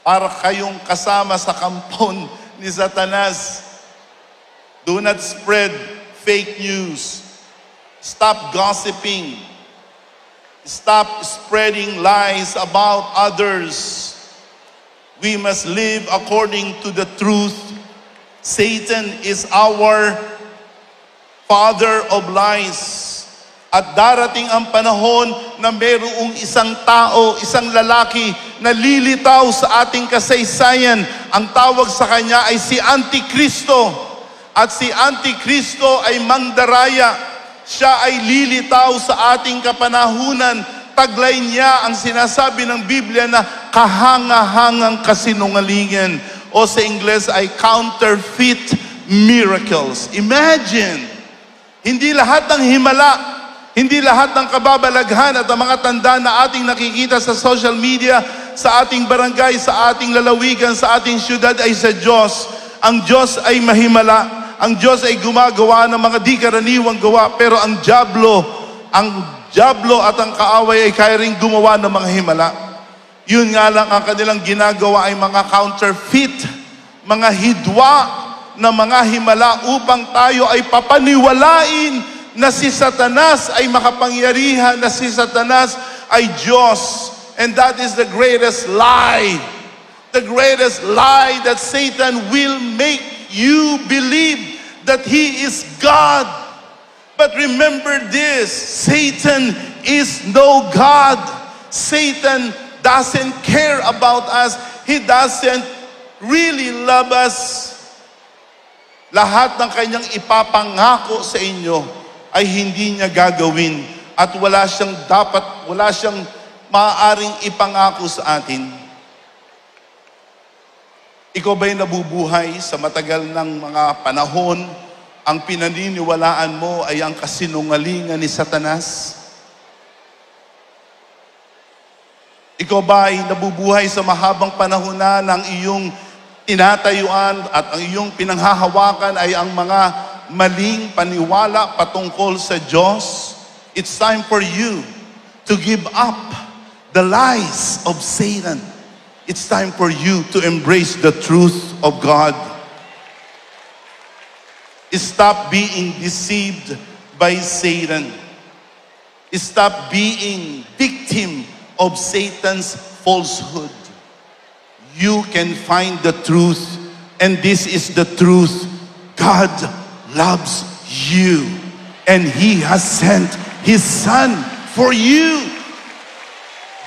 para kayong kasama sa kampon ni Satanas. Do not spread fake news. Stop gossiping. Stop spreading lies about others. We must live according to the truth. Satan is our father of lies. At darating ang panahon na mayroong isang tao, isang lalaki na lilitaw sa ating kasaysayan. Ang tawag sa kanya ay si Antikristo. At si Antikristo ay mandaraya. Siya ay lilitaw sa ating kapanahunan. Taglay niya ang sinasabi ng Biblia na kahanga-hangang kasinungalingan. O sa Ingles ay counterfeit miracles. Imagine, hindi lahat ng himala, hindi lahat ng kababalaghan at ang mga tanda na ating nakikita sa social media, sa ating barangay, sa ating lalawigan, sa ating syudad ay sa Diyos. Ang Diyos ay mahimala. Ang Diyos ay gumagawa ng mga di karaniwang gawa. Pero ang Diablo at ang kaaway ay kaya rin gumawa ng mga himala. Yun nga lang ang kanilang ginagawa ay mga counterfeit, mga hidwa na mga himala upang tayo ay papaniwalain na si Satanas ay makapangyarihan, na si Satanas ay Diyos. And that is the greatest lie. The greatest lie that Satan will make you believe that he is God. But remember this, Satan is no God. Satan doesn't care about us. He doesn't really love us. Lahat ng kanyang ipapangako sa inyo ay hindi niya gagawin at wala siyang maaaring ipangako sa atin. Ikaw ba'y nabubuhay sa matagal ng mga panahon, ang pinaniniwalaan mo ay ang kasinungalingan ni Satanas? Ikaw ba'y nabubuhay sa mahabang panahon na ng iyong tinatayuan at ang iyong pinanghahawakan ay ang mga maling paniwala patungkol sa Diyos? It's time for you to give up the lies of Satan. It's time for you to embrace the truth of God. Stop being deceived by Satan. Stop being victim of Satan's falsehood. You can find the truth, and this is the truth. God loves you, and He has sent His Son for you.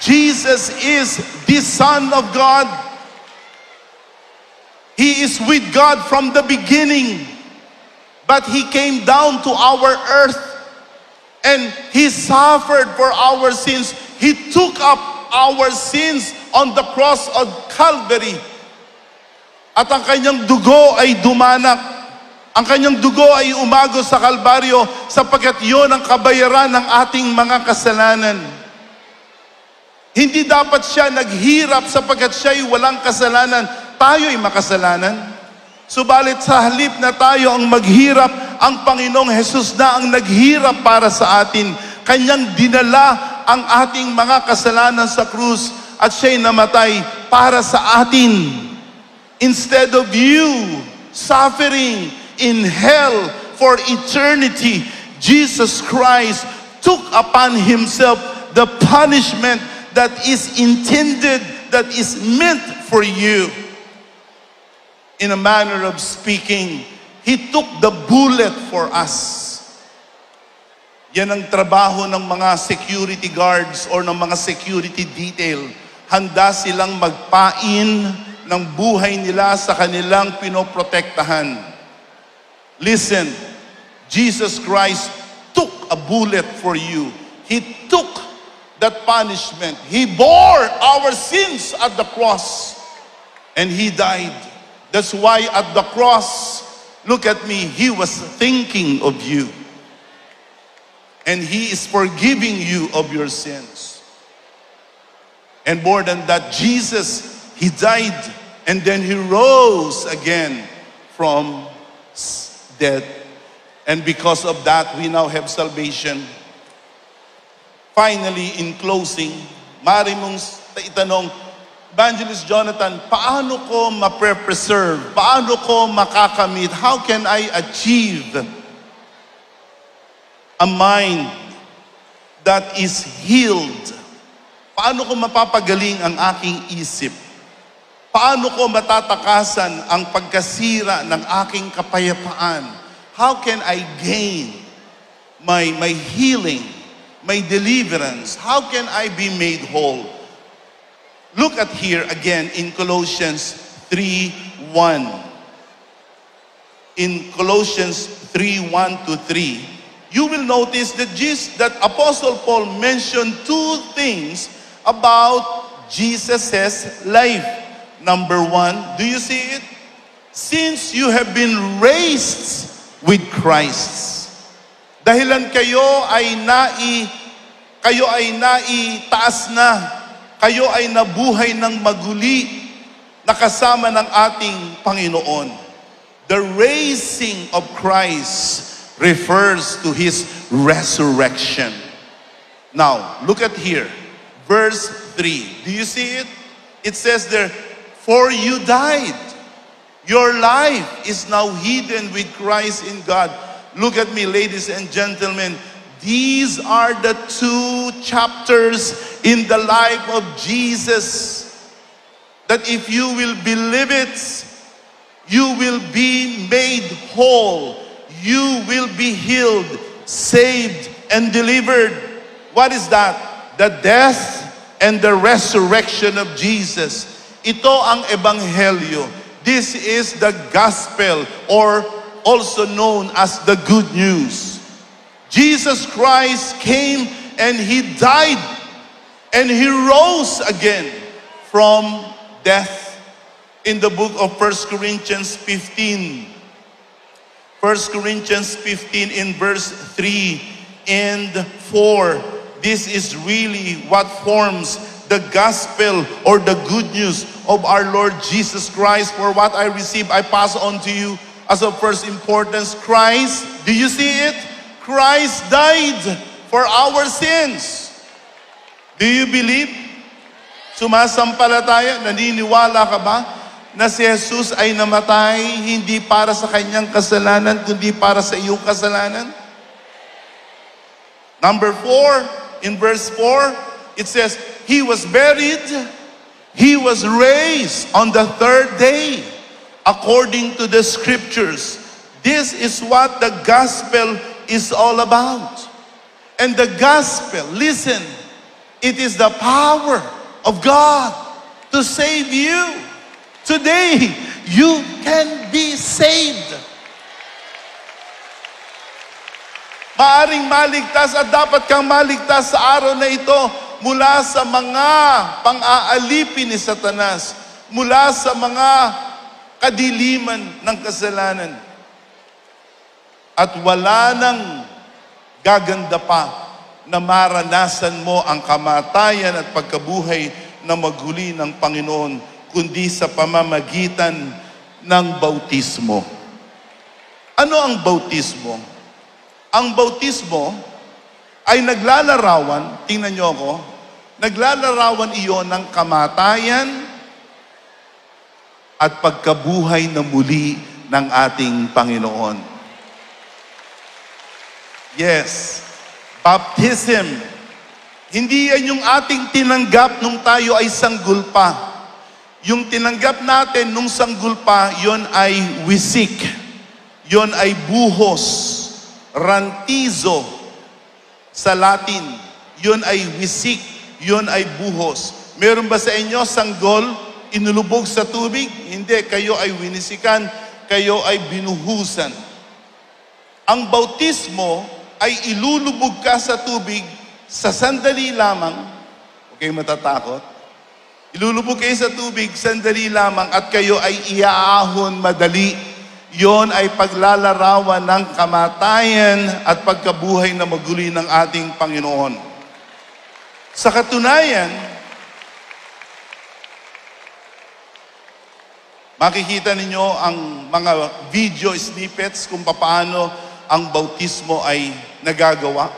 Jesus is the Son of God. He is with God from the beginning, but He came down to our earth and He suffered for our sins. He took up our sins on the cross of Calvary. At ang kanyang dugo ay dumanak. Ang kanyang dugo ay umagos sa Kalbaryo sapagkat yun ang kabayaran ng ating mga kasalanan. Hindi dapat siya naghirap sapagkat siya'y walang kasalanan. Tayo'y makasalanan. Subalit sa halip na tayo ang maghirap, ang Panginoong Hesus na ang naghirap para sa atin. Kanyang dinala ang ating mga kasalanan sa krus at siya'y namatay para sa atin. Instead of you suffering in hell for eternity, Jesus Christ took upon Himself the punishment that is intended, that is meant for you. In a manner of speaking, He took the bullet for us. Yan ang trabaho ng mga security guards or ng mga security detail. Handa silang magpain ng buhay nila sa kanilang pinoprotektahan. Listen, Jesus Christ took a bullet for you. He took that punishment. He bore our sins at the cross. And He died. That's why at the cross, look at me, He was thinking of you. And He is forgiving you of your sins. And more than that, Jesus, He died and then He rose again from death. And because of that, we now have salvation. Finally, in closing, maaari mong itanong, Evangelist Jonathan, paano ko ma-preserve? Paano ko makakamit? How can I achieve a mind that is healed? Paano ko mapapagaling ang aking isip? Paano ko matatakasan ang pagkasira ng aking kapayapaan? How can I gain my healing, my deliverance? How can I be made whole? Look at here again in Colossians 3:1. In Colossians 3:1-3, you will notice that Apostle Paul mentioned two things about Jesus' life. Number one, do you see it? Since you have been raised with Christ. Dahilan kayo ay naitaas na. Kayo ay nabuhay ng maguli na kasama ng ating Panginoon. The raising of Christ refers to His resurrection. Now, look at here. Verse 3. Do you see it? It says there, for you died. Your life is now hidden with Christ in God. Look at me, ladies and gentlemen. These are the two chapters in the life of Jesus that if you will believe it, you will be made whole. You will be healed, saved, and delivered. What is that? The death and the resurrection of Jesus. Ito ang Ebanghelyo. This is the gospel, or also known as the good news. Jesus Christ came and He died and He rose again from death. In the book of 1 Corinthians 15. 1 Corinthians 15 in verse 3 and 4. This is really what forms the gospel or the good news of our Lord Jesus Christ. For what I receive, I pass on to you as of first importance. Christ, do you see it? Christ died for our sins. Do you believe? Sumasampalataya? Naniniwala ka ba na si Jesus ay namatay hindi para sa kanyang kasalanan, kundi para sa iyong kasalanan? Number 4, in verse 4, it says, He was buried, He was raised on the third day, according to the scriptures. This is what the gospel is all about. And the gospel, listen, it is the power of God to save you. Today, you can be saved. Maaring maligtas at dapat kang maligtas sa araw na ito mula sa mga pang-aalipin ni Satanas, mula sa mga kadiliman ng kasalanan. At wala nang gaganda pa na maranasan mo ang kamatayan at pagkabuhay na maguli ng Panginoon, kundi sa pamamagitan ng bautismo. Ano ang bautismo? Ang bautismo ay naglalarawan, tingnan niyo ako, naglalarawan iyon ng kamatayan at pagkabuhay na muli ng ating Panginoon. Yes, baptism. Hindi yan yung ating tinanggap nung tayo ay sanggol pa. Yung tinanggap natin nung sanggol pa, yon ay wisik. Yon ay buhos, rantizo. Sa Latin, yun ay wisik, yun ay buhos. Meron ba sa inyo sanggol, inulubog sa tubig? Hindi, kayo ay winisikan, kayo ay binuhusan. Ang bautismo ay ilulubog ka sa tubig sa sandali lamang. Okay, matatakot? Ilulubog kayo sa tubig, sandali lamang, at kayo ay iaahon madali. Yon ay paglalarawan ng kamatayan at pagkabuhay na maguli ng ating Panginoon. Sa katunayan, makikita ninyo ang mga video snippets kung paano ang bautismo ay nagagawa.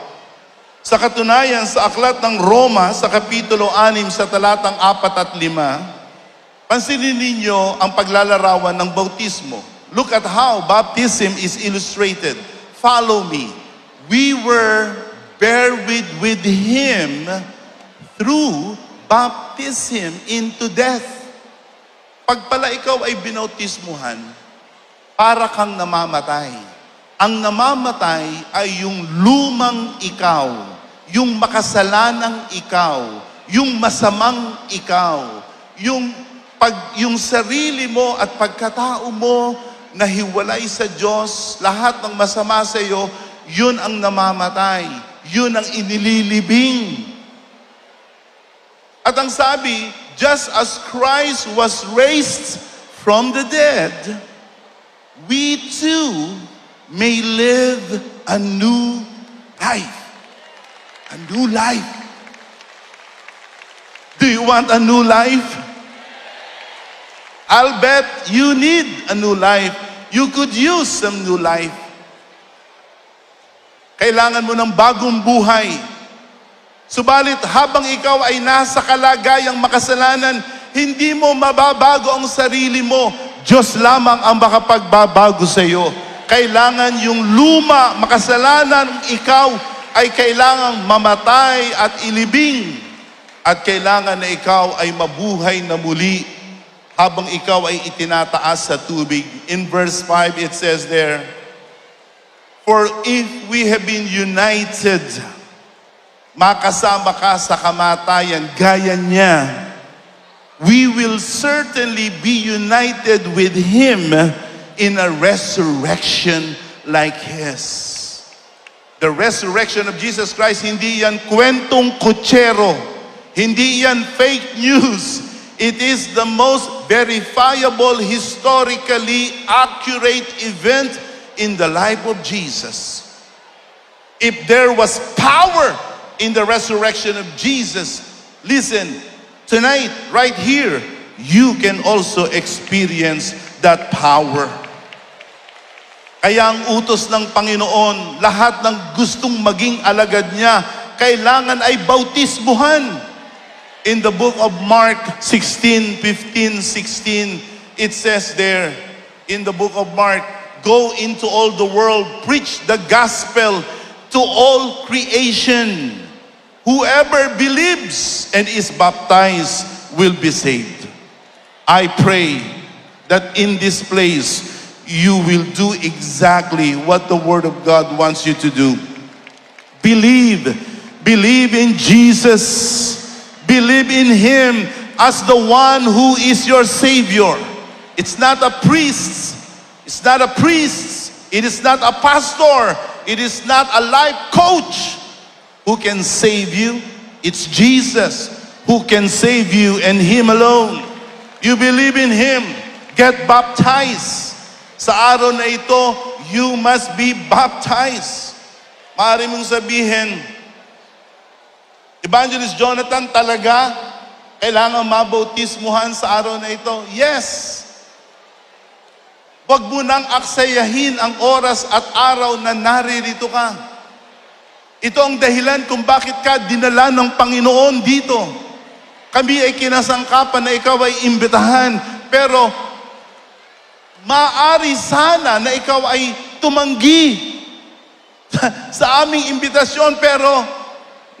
Sa katunayan, sa aklat ng Roma, sa Kapitulo 6, sa talatang 4 at 5, pansinin ninyo ang paglalarawan ng bautismo. Look at how baptism is illustrated. Follow me. We were buried with Him through baptism into death. Pag pala ikaw ay binautismuhan, para kang namamatay. Ang namamatay ay yung lumang ikaw, yung makasalanang ikaw, yung masamang ikaw, yung sarili mo at pagkatao mo na hiwalay sa Diyos, lahat ng masama sa iyo, yun ang namamatay, yun ang inililibing. At ang sabi, just as Christ was raised from the dead, we too may live a new life. A new life. Do you want a new life? I'll bet you need a new life. You could use some new life. Kailangan mo ng bagong buhay. Subalit habang ikaw ay nasa kalagayang makasalanan, hindi mo mababago ang sarili mo. Diyos lamang ang makapagbabago sa iyo. Kailangan yung luma, makasalanan ikaw ay kailangang mamatay at ilibing. At kailangan na ikaw ay mabuhay na muli habang ikaw ay itinataas sa tubig. In verse 5 it says there, for if we have been united, makasama ka sa kamatayan, gaya niya, we will certainly be united with Him in a resurrection like His. The resurrection of Jesus Christ, hindi yan kwentong kutsero. Hindi yan fake news. It is the most verifiable, historically accurate event in the life of Jesus. If there was power in the resurrection of Jesus, listen, tonight, right here, you can also experience that power. Kaya ang utos ng Panginoon, lahat ng gustong maging alagad niya, kailangan ay bautismuhan. In the book of Mark 16:15-16, it says there, in the book of Mark, go into all the world, preach the gospel to all creation. Whoever believes and is baptized will be saved. I pray that in this place, you will do exactly what the Word of God wants you to do. Believe in Jesus. Believe in Him as the one who is your Savior. It's not a priest. It's not a priest. It is not a pastor. It is not a life coach who can save you. It's Jesus who can save you and Him alone. You believe in Him. Get baptized. Sa araw na ito, you must be baptized. Maaari mong sabihin, Evangelist Jonathan, talaga kailangan mabautismuhan sa araw na ito? Yes. Huwag mo nang aksayahin ang oras at araw na naririto ka. Ito ang dahilan kung bakit ka dinala ng Panginoon dito. Kami ay kinasangkapan na ikaw ay imbitahan, pero maaari sana na ikaw ay tumanggi sa aming imbitasyon, pero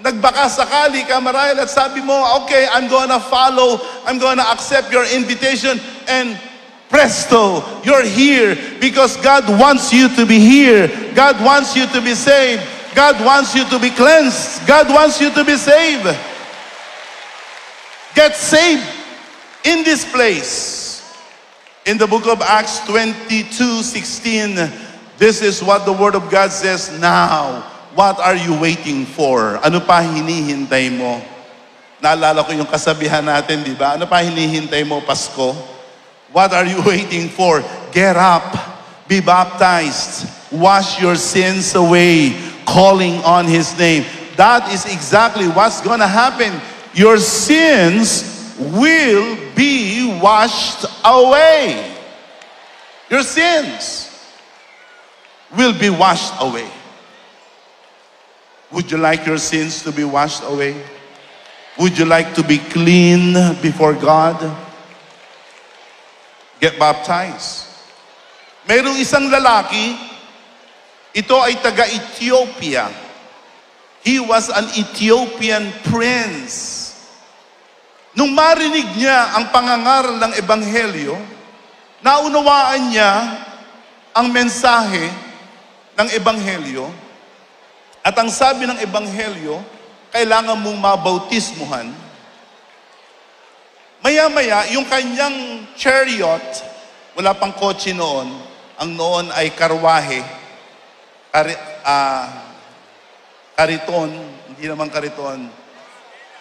nagbaka sakali ka marahil at sabi mo, okay, I'm gonna follow, I'm gonna accept your invitation, and presto, you're here because God wants you to be here. God wants you to be saved. God wants you to be cleansed. God wants you to be saved. Get saved in this place. In the book of Acts 22:16, this is what the Word of God says, "Now, what are you waiting for?" Ano pa hinihintay mo? Naalala ko yung kasabihan natin, di ba? Ano pa hinihintay mo, Pasko? What are you waiting for? Get up, be baptized, wash your sins away, calling on His name. That is exactly what's gonna happen. Your sins will be washed away. Your sins will be washed away. Would you like your sins to be washed away? Would you like to be clean before God? Get baptized. Mayroong isang lalaki, ito ay taga-Ethiopia. He was an Ethiopian prince. Nung marinig niya ang pangangaral ng Ebanghelyo, naunawaan niya ang mensahe ng Ebanghelyo, at ang sabi ng Ebanghelyo, kailangan mong mabautismuhan. Maya-maya, yung kanyang chariot, wala pang kotse noon, ang noon ay karwahe, kariton, hindi naman kariton,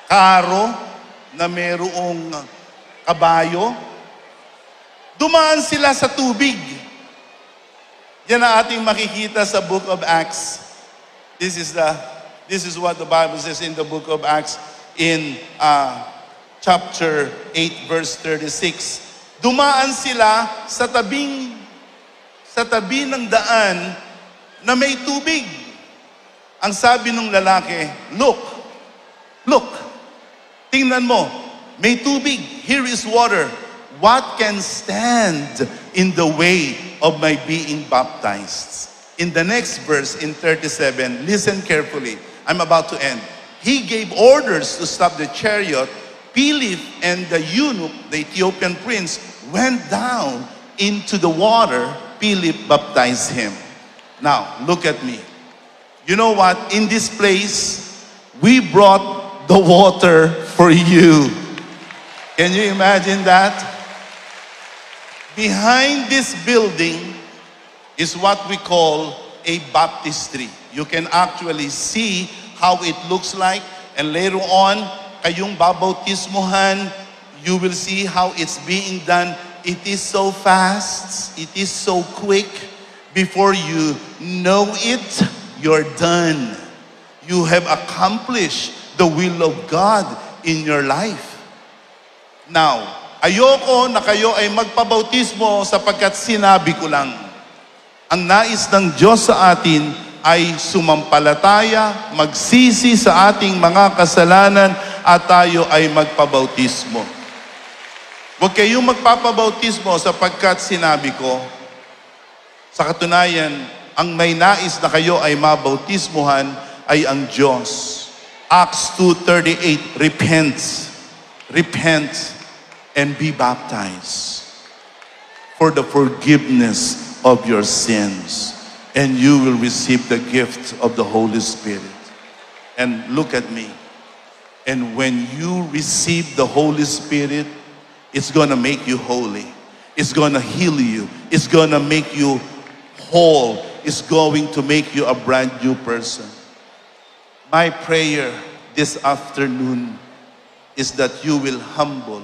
karo na mayroong kabayo. Dumaan sila sa tubig. Yan ang ating makikita sa book of Acts. This is what the Bible says in the book of Acts in chapter 8 verse 36. Dumaan sila sa tabi ng daan na may tubig. Ang sabi ng lalaki, look, tingnan mo, may tubig, here is water. What can stand in the way of my being baptized? In the next verse, in 37, listen carefully. I'm about to end. He gave orders to stop the chariot. Philip and the eunuch, the Ethiopian prince, went down into the water. Philip baptized him. Now, look at me. You know what? In this place, we brought the water for you. Can you imagine that? Behind this building is what we call a baptistry. You can actually see how it looks like, and later on, kayong babautismuhan, you will see how it's being done. It is so fast, it is so quick. Before you know it, you're done. You have accomplished the will of God in your life. Now, ayoko na kayo ay magpabautismo sapagkat sinabi ko lang. Ang nais ng Diyos sa atin ay sumampalataya, magsisi sa ating mga kasalanan, at tayo ay magpabautismo. Huwag kayong magpapabautismo sapagkat sinabi ko. Sa katunayan, ang may nais na kayo ay mabautismuhan ay ang Diyos. Acts 2:38, repent and be baptized for the forgiveness of your sins, and you will receive the gift of the Holy Spirit. And look at me. And when you receive the Holy Spirit, it's gonna make you holy. It's gonna heal you. It's gonna make you whole. It's going to make you a brand new person. My prayer this afternoon is that you will humble.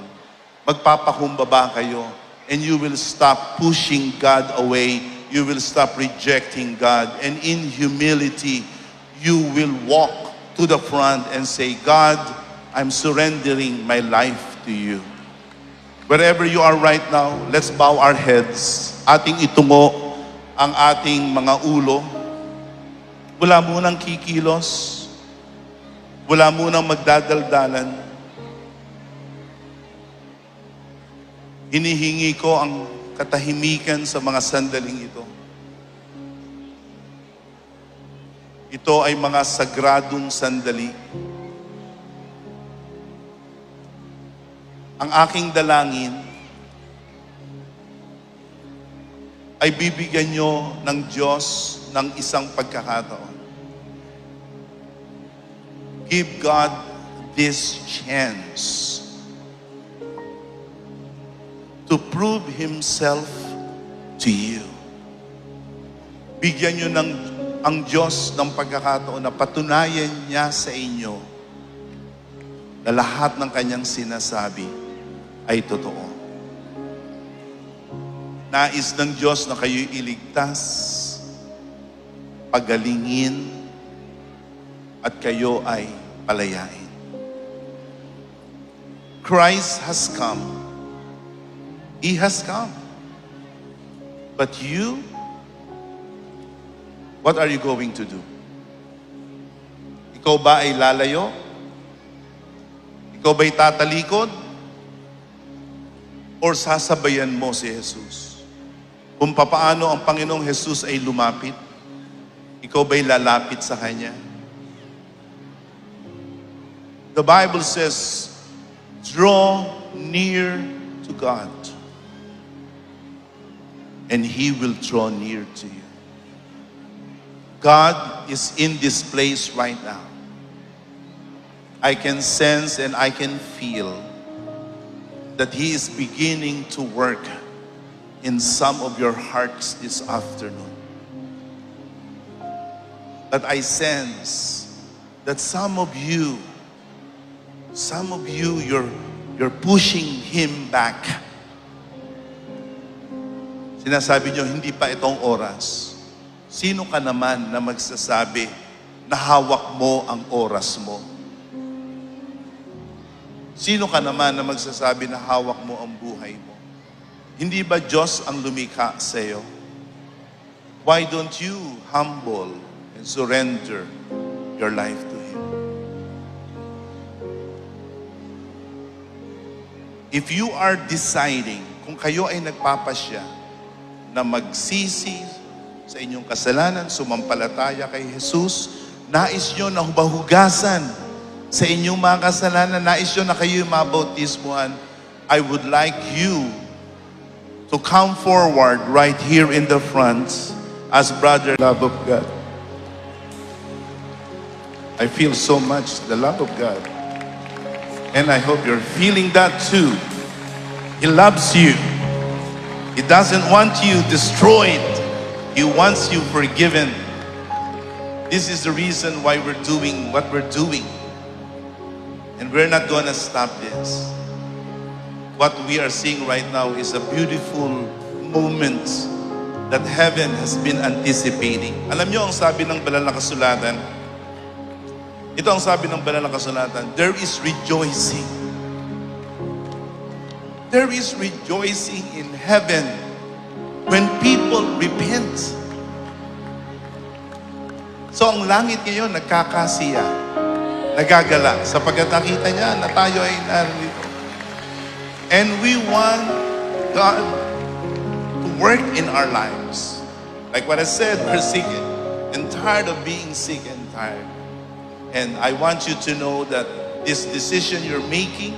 Magpapakumbaba kayo. And you will stop pushing God away. You will stop rejecting God. And in humility, you will walk to the front and say, God, I'm surrendering my life to you. Wherever you are right now, let's bow our heads. Ating itungo ang ating mga ulo. Wala munang kikilos. Wala munang magdadaldalan. Hinihingi ko ang katahimikan sa mga sandaling ito. Ito ay mga sagradong sandali. Ang aking dalangin ay bibigyan nyo ng Diyos ng isang pagkakataon. Give God this chance to prove Himself to you. Bigyan nyo ang Diyos ng pagkakataon na patunayan niya sa inyo na lahat ng kanyang sinasabi ay totoo. Nais ng Diyos na kayo'y iligtas, pagalingin, at kayo ay palayain. Christ has come. He has come. But you, what are you going to do? Ikaw ba ay lalayo? Ikaw ba'y tatalikod? Or sasabayan mo si Jesus? Kung papaano ang Panginoong Jesus ay lumapit, ikaw ba'y lalapit sa Kanya? The Bible says, draw near to God, and He will draw near to you. God is in this place right now. I can sense and I can feel that He is beginning to work in some of your hearts this afternoon. But I sense that some of you, you're pushing Him back. Sinasabi nyo, hindi pa itong oras. Sino ka naman na magsasabi na hawak mo ang oras mo? Sino ka naman na magsasabi na hawak mo ang buhay mo? Hindi ba Diyos ang lumikha sa iyo? Why don't you humble and surrender your life to Him? If you are deciding, kung kayo ay nagpapasya na magsisi sa inyong kasalanan, sumampalataya kay Jesus, nais nyo na hubahugasan sa inyong mga kasalanan, nais nyo na kayo mabautismuhan, I would like you to come forward right here in the front as brother. Love of God. I feel so much the love of God. And I hope you're feeling that too. He loves you. He doesn't want you destroyed. He wants you forgiven. This is the reason why we're doing what we're doing. And we're not gonna stop this. What we are seeing right now is a beautiful moment that heaven has been anticipating. Alam niyo ang sabi ng banal na kasulatan? Ito ang sabi ng banal na kasulatan, there is rejoicing. There is rejoicing in heaven when people repent. So ang langit ngayon nagkakasiya, nagagala sapagkat nakita niya na tayo ay narito. And we want God to work in our lives. Like what I said, we're sick and tired of being sick and tired. And I want you to know that this decision you're making,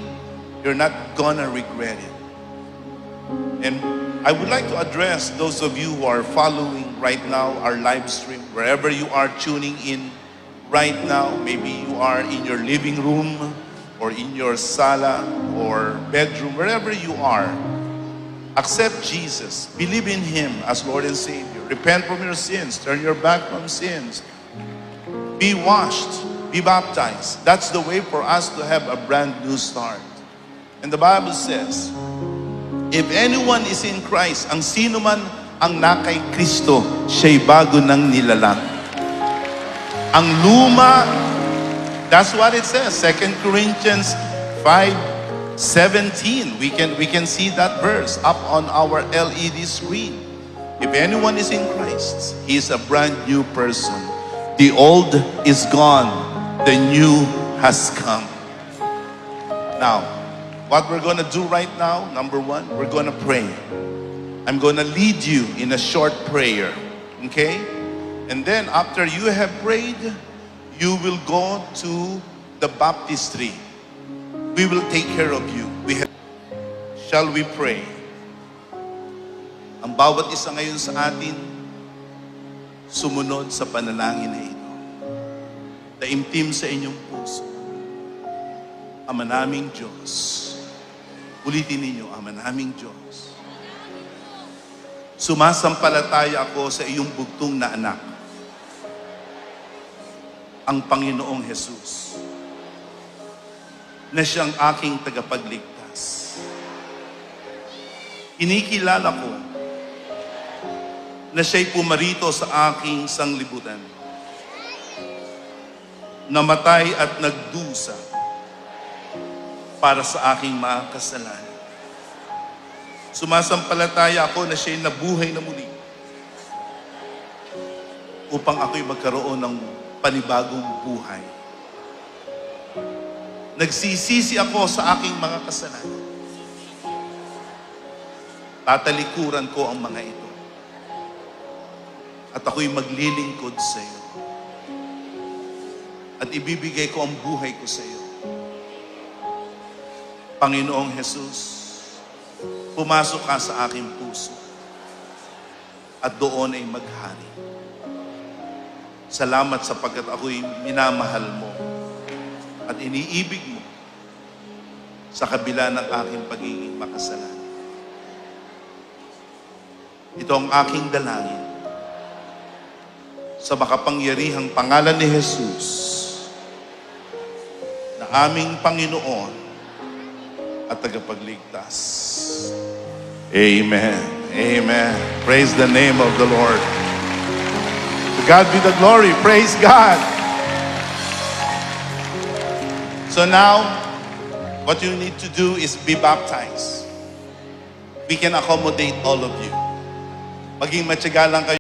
you're not gonna regret it. And I would like to address those of you who are following right now our live stream, wherever you are tuning in right now. Maybe you are in your living room or in your sala or bedroom, wherever you are. Accept Jesus. Believe in Him as Lord and Savior. Repent from your sins. Turn your back from sins. Be washed. Be baptized. That's the way for us to have a brand new start. And the Bible says, if anyone is in Christ, ang sino man ang nakay Kristo, siya'y bago ng nilalang. Ang luma, that's what it says, 2 Corinthians 5:17. We can see that verse up on our LED screen. If anyone is in Christ, he is a brand new person. The old is gone, the new has come. Now, what we're going to do right now, number one, we're going to pray. I'm going to lead you in a short prayer, okay? And then after you have prayed, you will go to the baptistry. We will take care of you. Shall we pray? Ang bawat isa ngayon sa atin, sumunod sa panalangin na ito. taimtim sa inyong puso. Ama naming Diyos. Ulitin ninyo, Ama naming Diyos. Sumasampalataya ako sa iyong bugtong na anak, ang Panginoong Jesus, na siyang aking tagapagligtas. Kinikilala ko na siya'y pumarito sa aking sanglibutan, namatay at nagdusa para sa aking mga kasalanan. Sumasampalataya ako na siya'y nabuhay na muli upang ako'y magkaroon ng panibagong buhay. Nagsisisi ako sa aking mga kasalanan. Tatalikuran ko ang mga ito. At ako'y maglilingkod sa iyo. At ibibigay ko ang buhay ko sa iyo. Panginoong Jesus, pumasok ka sa aking puso at doon ay maghari. Salamat sapagkat ako'y minamahal mo at iniibig mo sa kabila ng aking pagiging makasalanan. Ito ang aking dalangin sa makapangyarihang pangalan ni Jesus na aming Panginoon at tagapagligtas. Amen. Amen. Praise the name of the Lord. To God be the glory. Praise God. So now, what you need to do is be baptized. We can accommodate all of you. Maging matyaga lang kayo.